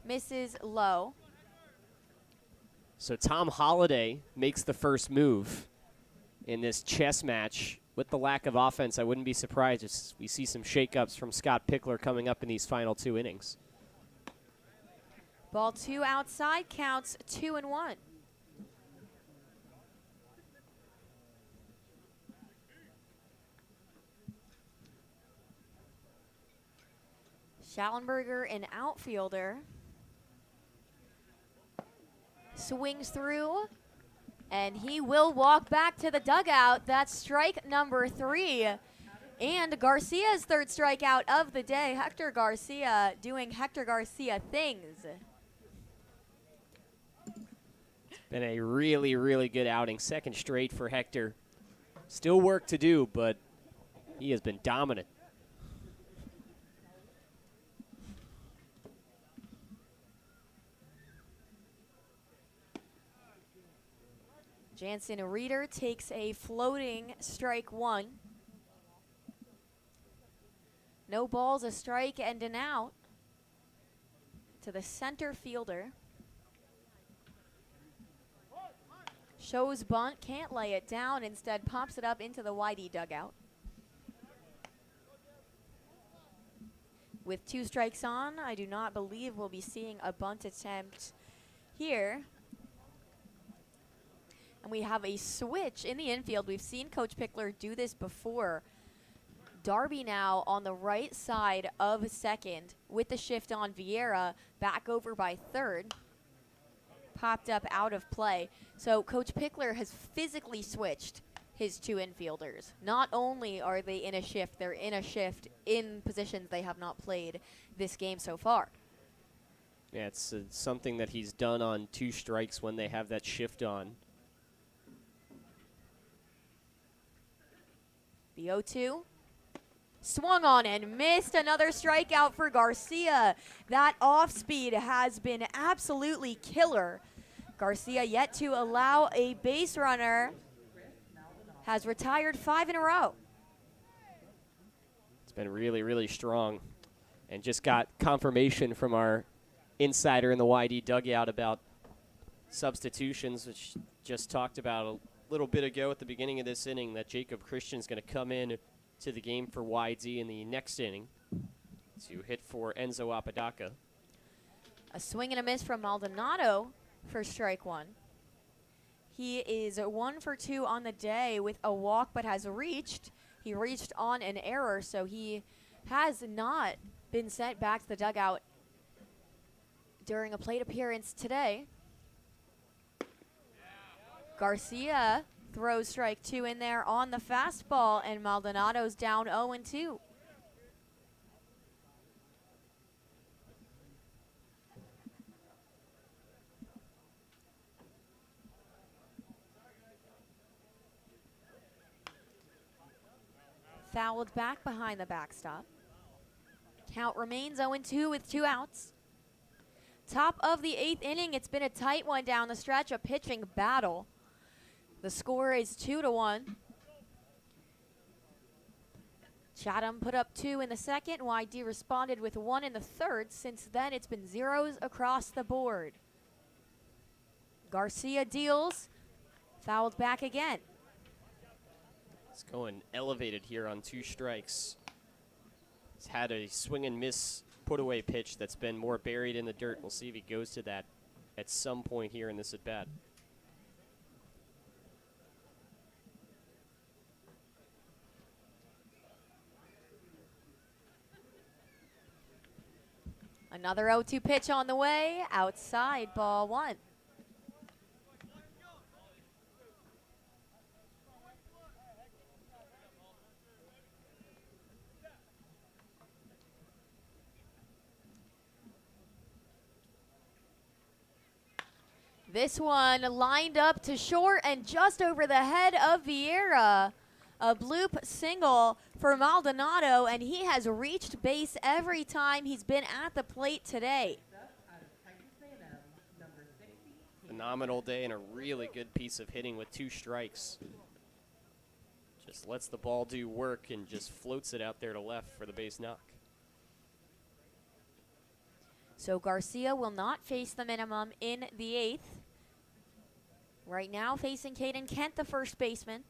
misses low. So Tom Holliday makes the first move in this chess match. With the lack of offense, I wouldn't be surprised if we see some shakeups from Scott Pickler coming up in these final 2 innings. Ball 2 outside, counts 2-1. Schallenberger, an outfielder, swings through, and he will walk back to the dugout. That's strike number 3. And Garcia's 3rd strikeout of the day. Hector Garcia doing Hector Garcia things. Been a really, really good outing. 2nd straight for Hector. Still work to do, but he has been dominant. Jansen Reeder takes a floating strike 1. No balls, a strike and an out to the center fielder. Shows bunt, can't lay it down, instead pops it up into the Whitey dugout. With 2 strikes on, I do not believe we'll be seeing a bunt attempt here. And we have a switch in the infield. We've seen Coach Pickler do this before. Darby now on the right side of 2nd with the shift on Vieira, back over by 3rd. Popped up out of play. So Coach Pickler has physically switched his 2 infielders. Not only are they in a shift, they're in a shift in positions they have not played this game so far. Yeah, it's something that he's done on 2 strikes when they have that shift on. The 0-2. Swung on and missed. Another strikeout for Garcia. That off speed has been absolutely killer. Garcia yet to allow a base runner. Has retired 5 in a row. It's been really, really strong. And just got confirmation from our insider in the YD dugout about substitutions, which just talked about a little bit ago at the beginning of this inning, that Jacob Christian's going to come in to the game for YD in the next inning to hit for Enzo Apodaca. A swing and a miss from Maldonado for strike 1. He is 1 for 2 on the day with a walk, but has reached. He reached on an error, so he has not been sent back to the dugout during a plate appearance today. Garcia throws strike 2 in there on the fastball, and Maldonado's down 0-2. Fouled back behind the backstop. Count remains 0-2 with 2 outs. Top of the 8th inning, it's been a tight one down the stretch, a pitching battle. The score is 2-1. Chatham put up 2 in the 2nd. YD responded with 1 in the 3rd. Since then, it's been zeros across the board. Garcia deals. Fouled back again. It's going elevated here on 2 strikes. He's had a swing and miss put away pitch that's been more buried in the dirt. We'll see if he goes to that at some point here in this at bat. Another 0-2 pitch on the way, outside, ball 1. This one lined up to short and just over the head of Vieira. A bloop single for Maldonado, and he has reached base every time he's been at the plate today. Phenomenal day and a really good piece of hitting with 2 strikes. Just lets the ball do work and just floats it out there to left for the base knock. So Garcia will not face the minimum in the 8th. Right now facing Caden Kent, the first baseman.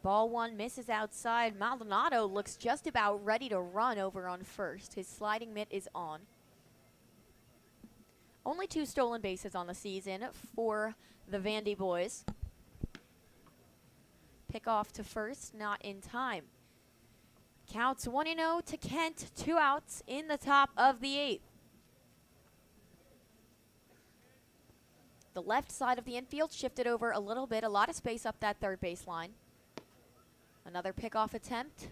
Ball 1 misses outside. Maldonado looks just about ready to run over on first. His sliding mitt is on. Only 2 stolen bases on the season for the Vandy boys. Pick off to first, not in time. Counts 1-0 to Kent, 2 outs in the top of the 8th. The left side of the infield shifted over a little bit, a lot of space up that third baseline. Another pickoff attempt,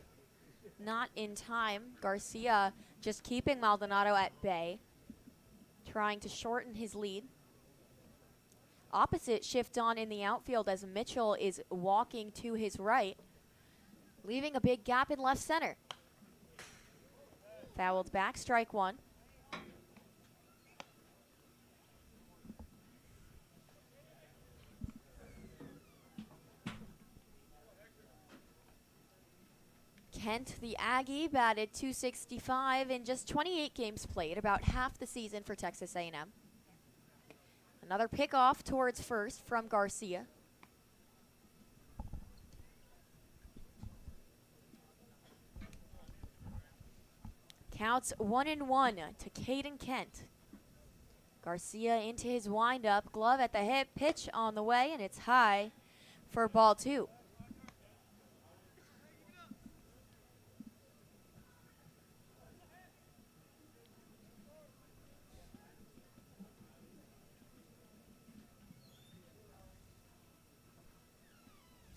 not in time. Garcia just keeping Maldonado at bay, trying to shorten his lead. Opposite shift on in the outfield as Mitchell is walking to his right, leaving a big gap in left center. Fouled back, strike 1. Kent, the Aggie, batted .265 in just 28 games played, about half the season for Texas A&M. Another pickoff towards first from Garcia. Counts 1-1 to Caden Kent. Garcia into his windup, glove at the hip, pitch on the way, and it's high for ball 2.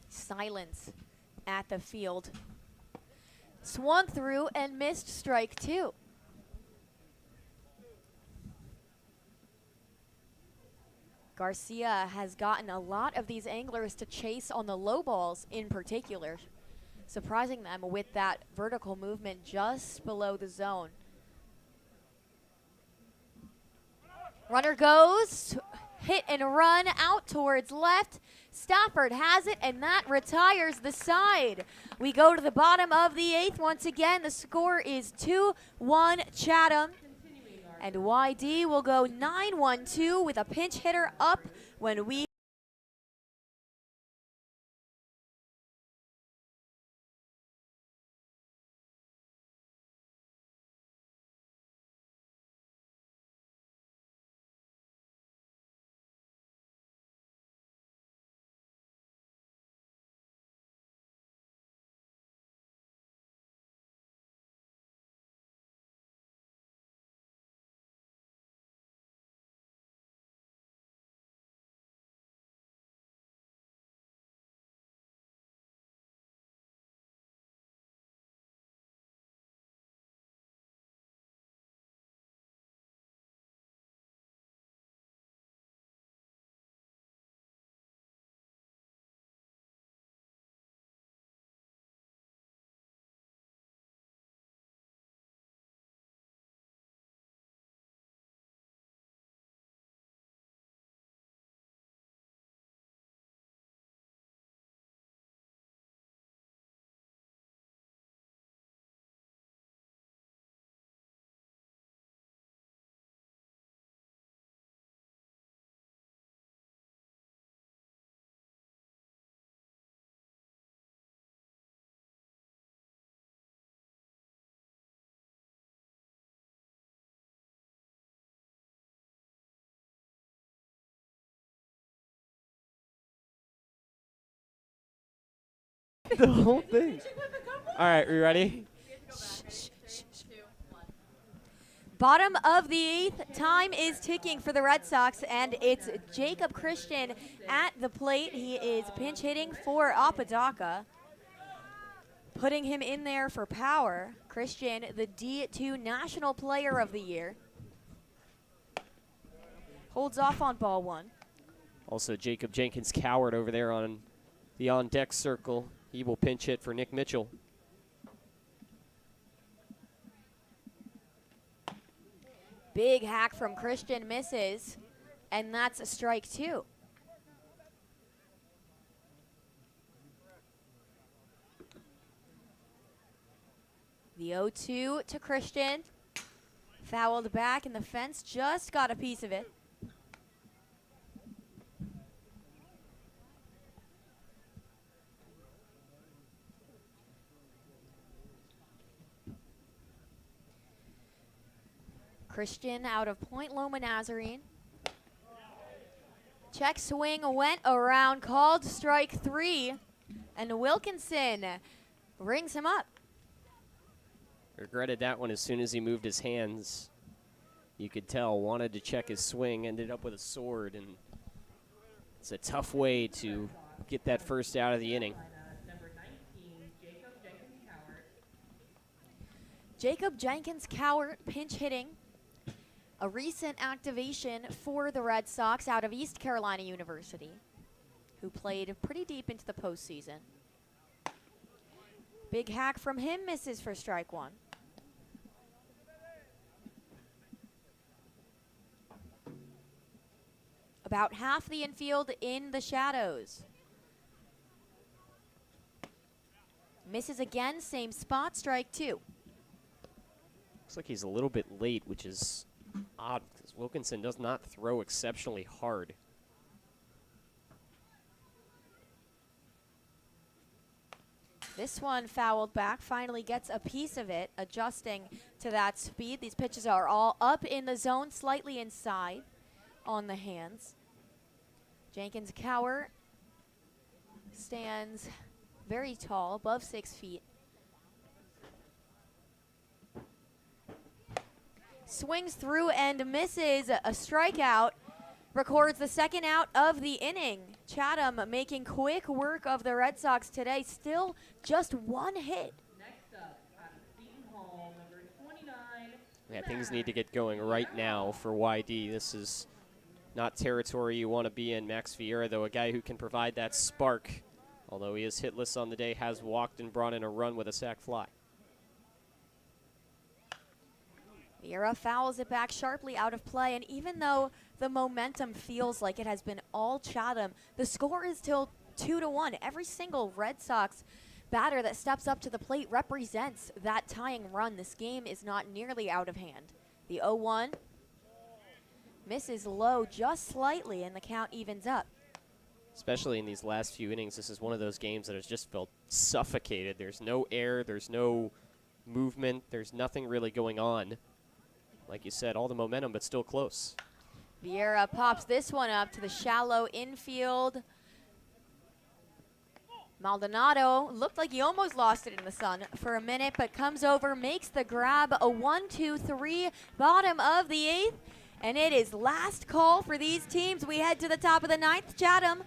Silence at the field. Swung through and missed strike 2. Garcia has gotten a lot of these anglers to chase on the low balls in particular, surprising them with that vertical movement just below the zone. Runner goes, hit and run out towards left. Stafford has it, and that retires the side. We go to the bottom of the 8th. Once again, the score is 2-1 Chatham. And YD will go 9-1-2 with a pinch hitter up when we The whole thing. All right, we ready? bottom of the 8th, time is ticking for the Red Sox, and it's Jacob Christian at the plate. He is pinch hitting for Apodaca. putting him in there for power. Christian, the D2 National Player of the Year. Holds off on ball one. Also, Jacob Jenkins Coward over there on the on-deck circle. He will pinch hit for Nick Mitchell. Big hack from Christian, misses, and that's a strike two. The 0-2 to Christian. Fouled back, and the fence just got a piece of it. Christian out of Point Loma Nazarene. Check swing went around, called strike three, and Wilkinson rings him up. Regretted that one as soon as he moved his hands. You could tell, wanted to check his swing, ended up with a sword, and it's a tough way to get that first out of the inning. Number 19, Jacob Jenkins Coward. Jacob Jenkins Coward pinch hitting. A recent activation for the Red Sox out of East Carolina University, who played pretty deep into the postseason. Big hack from him, misses for strike one. About half the infield in the shadows. Misses again, same spot, strike two. Looks like he's a little bit late, which is odd because Wilkinson does not throw exceptionally hard. This one fouled back, finally gets a piece of it, adjusting to that speed. These pitches are all up in the zone, slightly inside on the hands. Jenkins Coward stands very tall, above 6 feet. Swings through and misses, a strikeout. Records the second out of the inning. Chatham making quick work of the Red Sox today. Still just one hit. Next up, out of Seton Hall, number 29. Yeah, things need to get going right now for YD. This is not territory you want to be in. Max Vieira, though, a guy who can provide that spark. Although he is hitless on the day, has walked and brought in a run with a sac fly. Vieira fouls it back sharply out of play, and even though the momentum feels like it has been all Chatham, the score is still 2-1. Every single Red Sox batter that steps up to the plate represents that tying run. This game is not nearly out of hand. The 0-1 misses low just slightly, and the count evens up. Especially in these last few innings, this is one of those games that has just felt suffocated. There's no air, there's no movement, there's nothing really going on. Like you said, all the momentum, but still close. Vieira pops this one up to the shallow infield. Maldonado looked like he almost lost it in the sun for a minute, but comes over, makes the grab, a 1-2-3, bottom of the 8th, and it is last call for these teams. We head to the top of the 9th. Chatham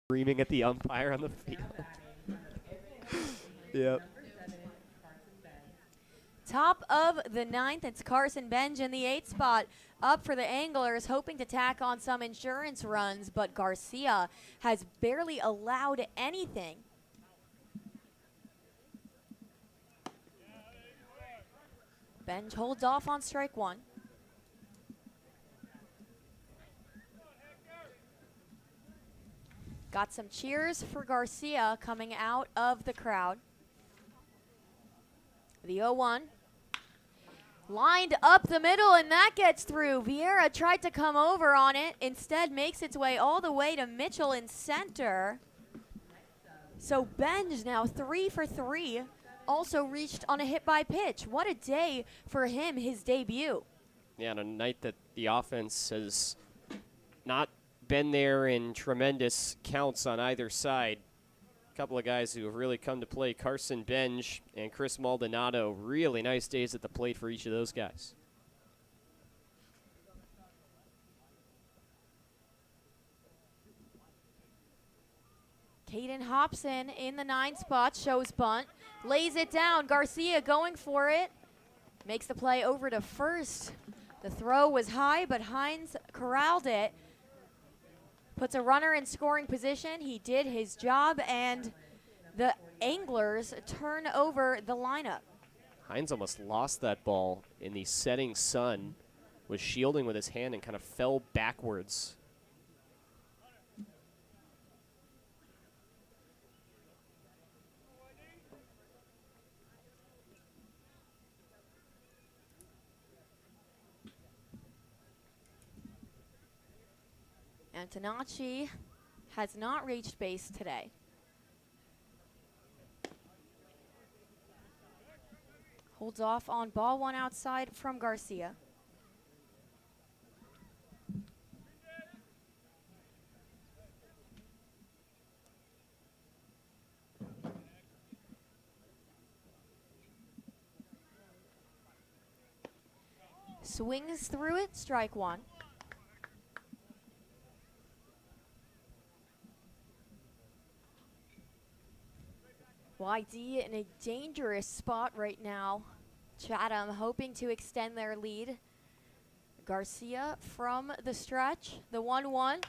screaming at the umpire on the field. Yep. Top of the ninth, it's Carson Benj in the 8th spot. Up for the Anglers, hoping to tack on some insurance runs, but Garcia has barely allowed anything. Benj holds off on strike one. Got some cheers for Garcia coming out of the crowd. The 0-1. Lined up the middle, and that gets through. Vieira tried to come over on it. Instead, makes its way all the way to Mitchell in center. So Benj now 3 for 3. Also reached on a hit by pitch. What a day for him, his debut. Yeah, on a night that the offense has not been there in tremendous counts on either side. A couple of guys who have really come to play, Carson Benj and Chris Maldonado. Really nice days at the plate for each of those guys. Caden Hobson in the 9 spot, shows bunt, lays it down. Garcia going for it, makes the play over to first. The throw was high, but Hines corralled it. Puts a runner in scoring position. He did his job, and the Anglers turn over the lineup. Hines almost lost that ball in the setting sun, was shielding with his hand and kind of fell backwards. Antonacci has not reached base today. Holds off on ball one outside from Garcia. Swings through it, strike one. YD in a dangerous spot right now. Chatham hoping to extend their lead. Garcia from the stretch, the 1-1.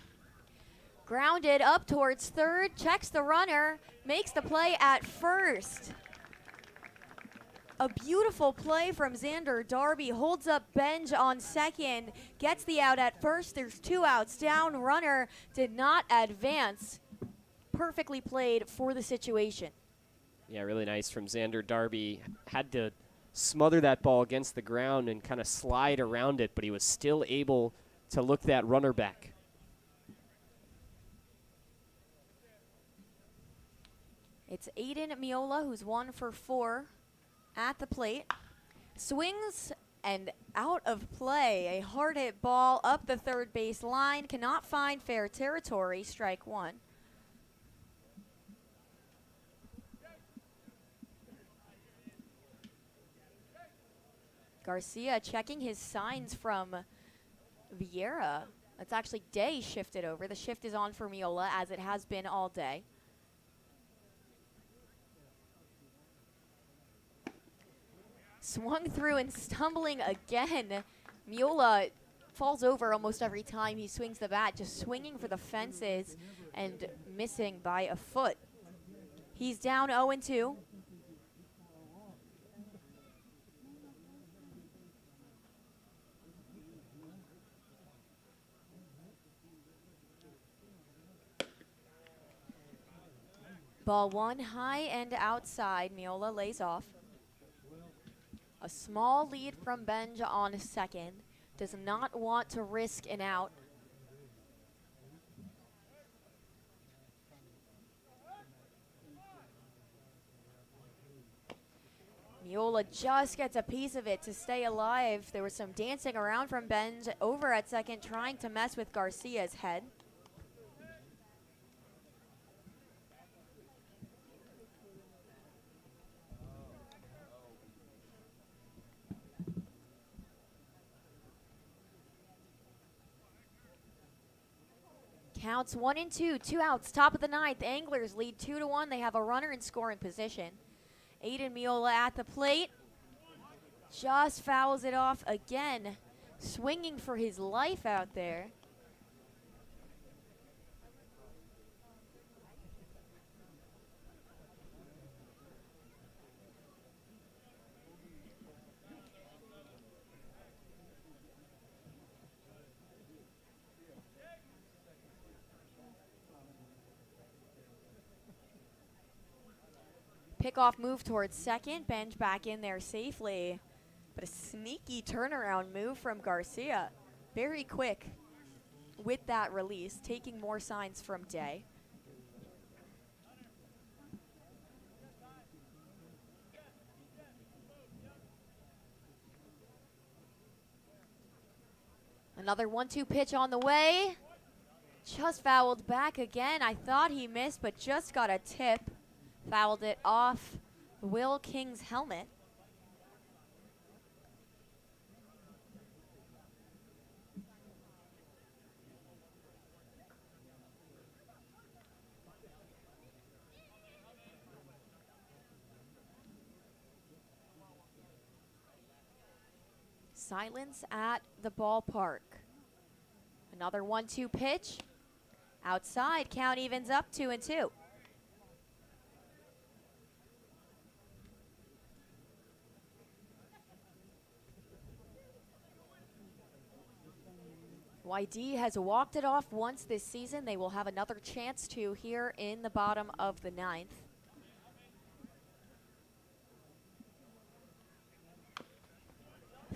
Grounded up towards third, checks the runner, makes the play at first. A beautiful play from Xander Darby, holds up Benj on second, gets the out at first. There's 2 outs down, runner did not advance. Perfectly played for the situation. Yeah, really nice from Xander Darby. Had to smother that ball against the ground and kind of slide around it, but he was still able to look that runner back. It's Aiden Miola, who's 1 for 4 at the plate. Swings and out of play. A hard hit ball up the third base line. Cannot find fair territory. Strike one. Garcia checking his signs from Vieira. That's actually Day shifted over. The shift is on for Miola, as it has been all day. Swung through and stumbling again. Miola falls over almost every time he swings the bat, just swinging for the fences and missing by a foot. He's down 0-2. Ball one, high and outside. Miola lays off. A small lead from Benj on second. Does not want to risk an out. Miola just gets a piece of it to stay alive. There was some dancing around from Benj over at second, trying to mess with Garcia's head. Counts 1-2, 2 outs, top of the ninth. Anglers lead 2-1. They have a runner in scoring position. Aiden Miola at the plate. Just fouls it off again. Swinging for his life out there. Pickoff move towards second. Benj back in there safely. But a sneaky turnaround move from Garcia. Very quick with that release, taking more signs from Day. Another 1-2 pitch on the way. Just fouled back again. I thought he missed, but just got a tip. Fouled it off Will King's helmet. Silence at the ballpark. Another 1-2 pitch. Outside, count evens up 2-2. YD has walked it off once this season. They will have another chance to here in the bottom of the ninth.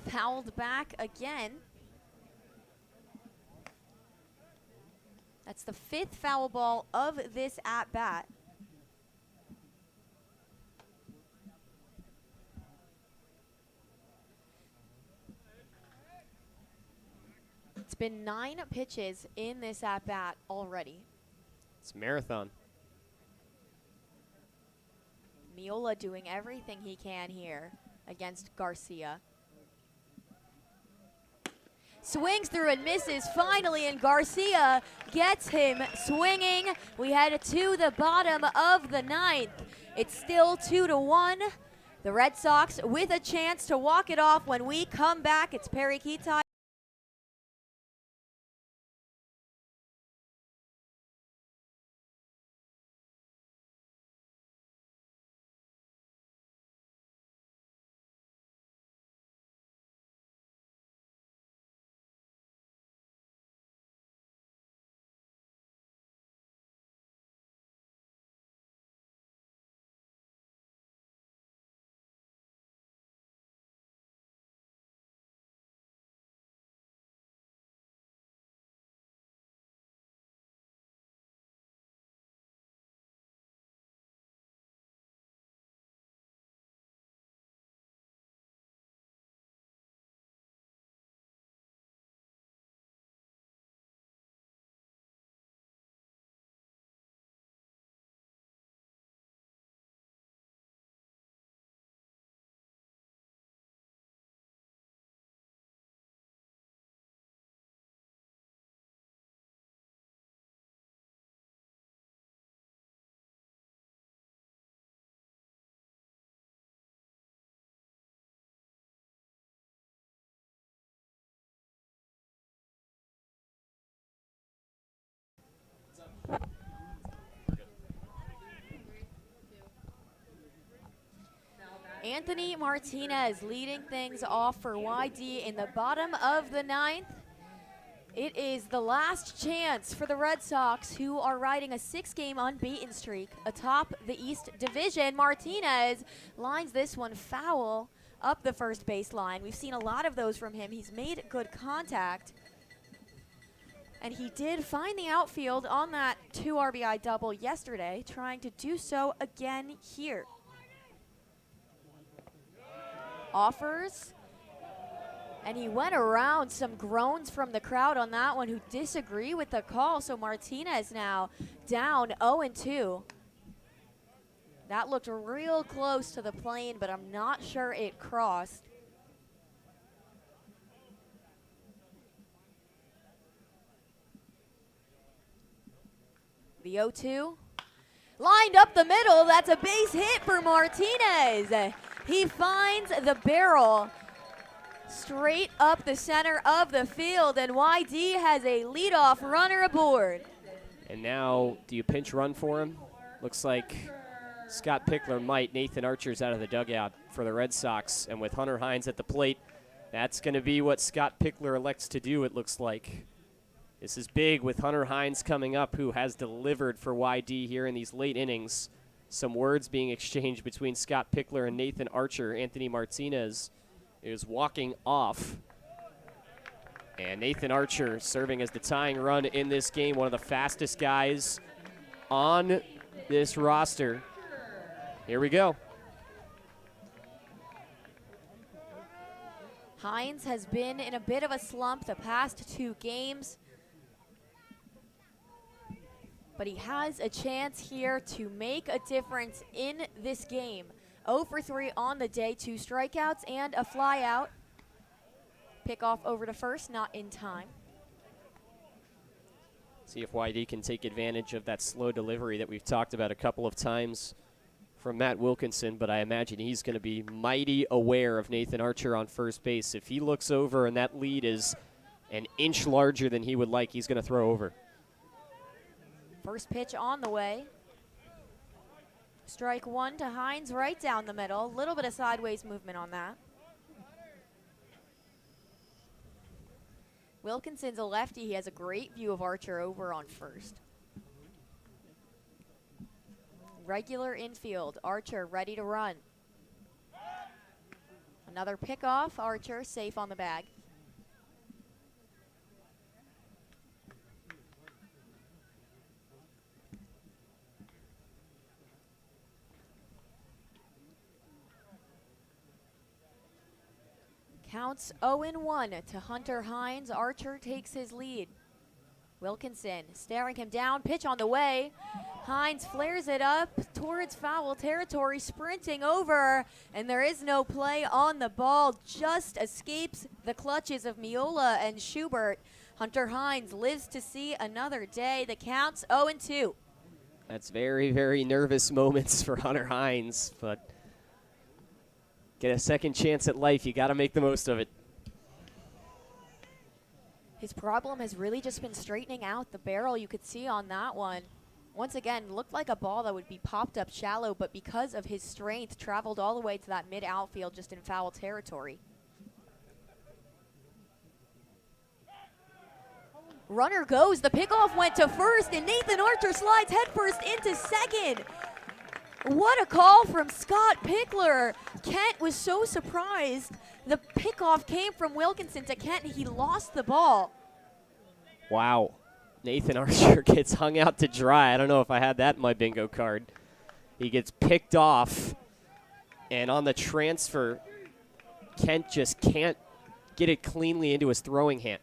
Fouled back again. That's the 5th foul ball of this at-bat. It's been 9 pitches in this at-bat already. It's a marathon. Miola doing everything he can here against Garcia. Swings through and misses finally, and Garcia gets him swinging. We head to the bottom of the ninth. It's still 2-1. The Red Sox with a chance to walk it off when we come back. It's Perri Kitei. Anthony Martinez leading things off for YD in the bottom of the ninth. It is the last chance for the Red Sox, who are riding a 6-game unbeaten streak atop the East Division. Martinez lines this one foul up the first baseline. We've seen a lot of those from him. He's made good contact. And he did find the outfield on that 2 RBI double yesterday, trying to do so again here. Offers, and he went around. Some groans from the crowd on that one who disagree with the call. So Martinez now down 0-2. That looked real close to the plane, but I'm not sure it crossed. The 0-2. Lined up the middle. That's a base hit for Martinez. He finds the barrel straight up the center of the field, and YD has a leadoff runner aboard. And now, do you pinch run for him? Looks like Scott Pickler might. Nathan Archer's out of the dugout for the Red Sox, and with Hunter Hines at the plate, that's going to be what Scott Pickler elects to do, it looks like. This is big with Hunter Hines coming up, who has delivered for YD here in these late innings. Some words being exchanged between Scott Pickler and Nathan Archer. Anthony Martinez is walking off. And Nathan Archer serving as the tying run in this game, one of the fastest guys on this roster. Here we go. Hines has been in a bit of a slump the past 2 games, but he has a chance here to make a difference in this game. 0 for 3 on the day, 2 strikeouts and a fly out. Pick off over to first, not in time. See if YD can take advantage of that slow delivery that we've talked about a couple of times from Matt Wilkinson, but I imagine he's going to be mighty aware of Nathan Archer on first base. If he looks over and that lead is an inch larger than he would like, he's going to throw over. First pitch on the way. Strike 1 to Hines right down the middle. A little bit of sideways movement on that. Wilkinson's a lefty. He has a great view of Archer over on first. Regular infield. Archer ready to run. Another pickoff. Archer safe on the bag. Counts 0-1 to Hunter Hines. Archer takes his lead. Wilkinson staring him down. Pitch on the way. Hines flares it up towards foul territory, sprinting over, and there is no play on the ball. Just escapes the clutches of Miola and Schubert. Hunter Hines lives to see another day. The count's 0-2. That's very, very nervous moments for Hunter Hines, but get a second chance at life. You got to make the most of it. His problem has really just been straightening out the barrel. You could see on that one. Once again, looked like a ball that would be popped up shallow, but because of his strength, traveled all the way to that mid-outfield just in foul territory. Runner goes. The pickoff went to first, and Nathan Archer slides headfirst into second. What a call from Scott Pickler. Kent was so surprised. The pickoff came from Wilkinson to Kent, and he lost the ball. Wow. Nathan Archer gets hung out to dry. I don't know if I had that in my bingo card. He gets picked off, and on the transfer, Kent just can't get it cleanly into his throwing hand.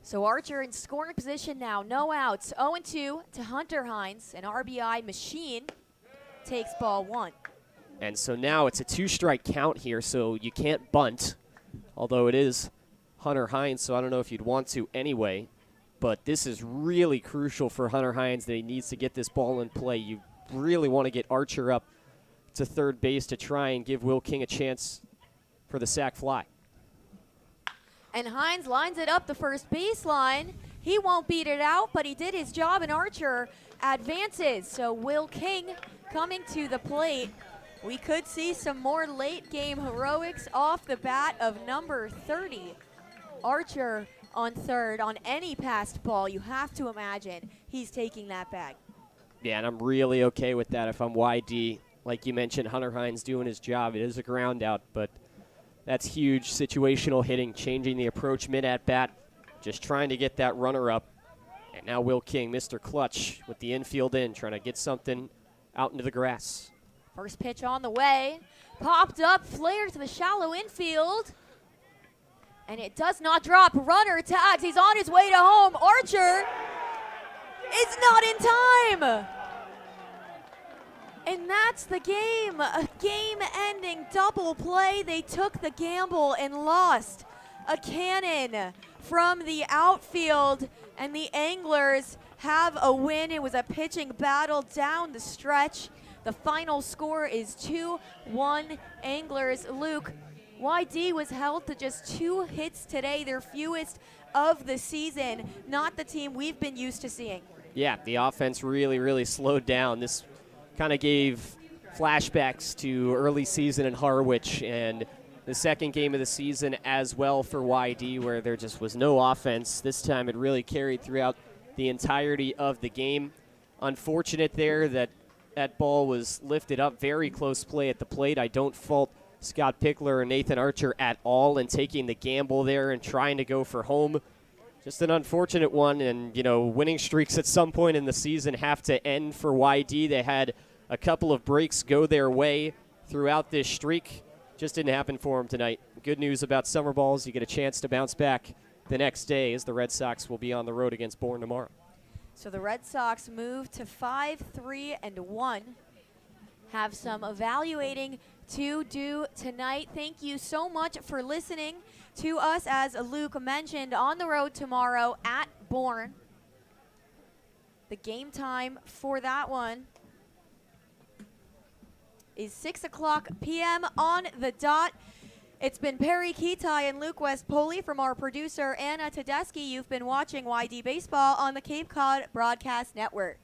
So Archer in scoring position now, no outs. 0-2 to Hunter Hines, an RBI machine. Takes ball 1. And so now it's a 2-strike count here, so you can't bunt, although it is Hunter Hines, so I don't know if you'd want to anyway. But this is really crucial for Hunter Hines that he needs to get this ball in play. You really want to get Archer up to third base to try and give Will King a chance for the sac fly. And Hines lines it up the first baseline. He won't beat it out, but he did his job, and Archer advances. So Will King coming to the plate. We could see some more late game heroics off the bat of number 30. Archer on third. On any passed ball, you have to imagine he's taking that bag. Yeah, and I'm really okay with that if I'm YD. Like you mentioned, Hunter Hines doing his job. It is a ground out, but that's huge situational hitting, changing the approach mid-at-bat, just trying to get that runner up. And now Will King, Mr. Clutch, with the infield in, trying to get something out into the grass. First pitch on the way. Popped up, flared to the shallow infield. And it does not drop. Runner tags. He's on his way to home. Archer is not in time. And that's the game. A game-ending double play. They took the gamble and lost. A cannon from the outfield, and the Anglers have a win. It was a pitching battle down the stretch. The final score is 2-1 Anglers. Luke, YD was held to just 2 hits today, their fewest of the season. Not the team we've been used to seeing. Yeah, the offense really slowed down. This kind of gave flashbacks to early season in Harwich and the second game of the season as well for YD, where there just was no offense. This time it really carried throughout the entirety of the game. Unfortunate there that that ball was lifted up. Very close play at the plate. I don't fault Scott Pickler or Nathan Archer at all in taking the gamble there and trying to go for home. Just an unfortunate one, and, you know, winning streaks at some point in the season have to end for YD. They had a couple of breaks go their way throughout this streak. Just didn't happen for them tonight. Good news about summer balls. You get a chance to bounce back the next day as the Red Sox will be on the road against Bourne tomorrow. So the Red Sox move to 5-3-1. Have some evaluating to do tonight. Thank you so much for listening to us, as Luke mentioned, on the road tomorrow at Bourne. The game time for that one is 6 o'clock p.m. on the dot. It's been Perri, Kitei, and Luke West Poley from our producer, Anna Tedeschi. You've been watching YD Baseball on the Cape Cod Broadcast Network.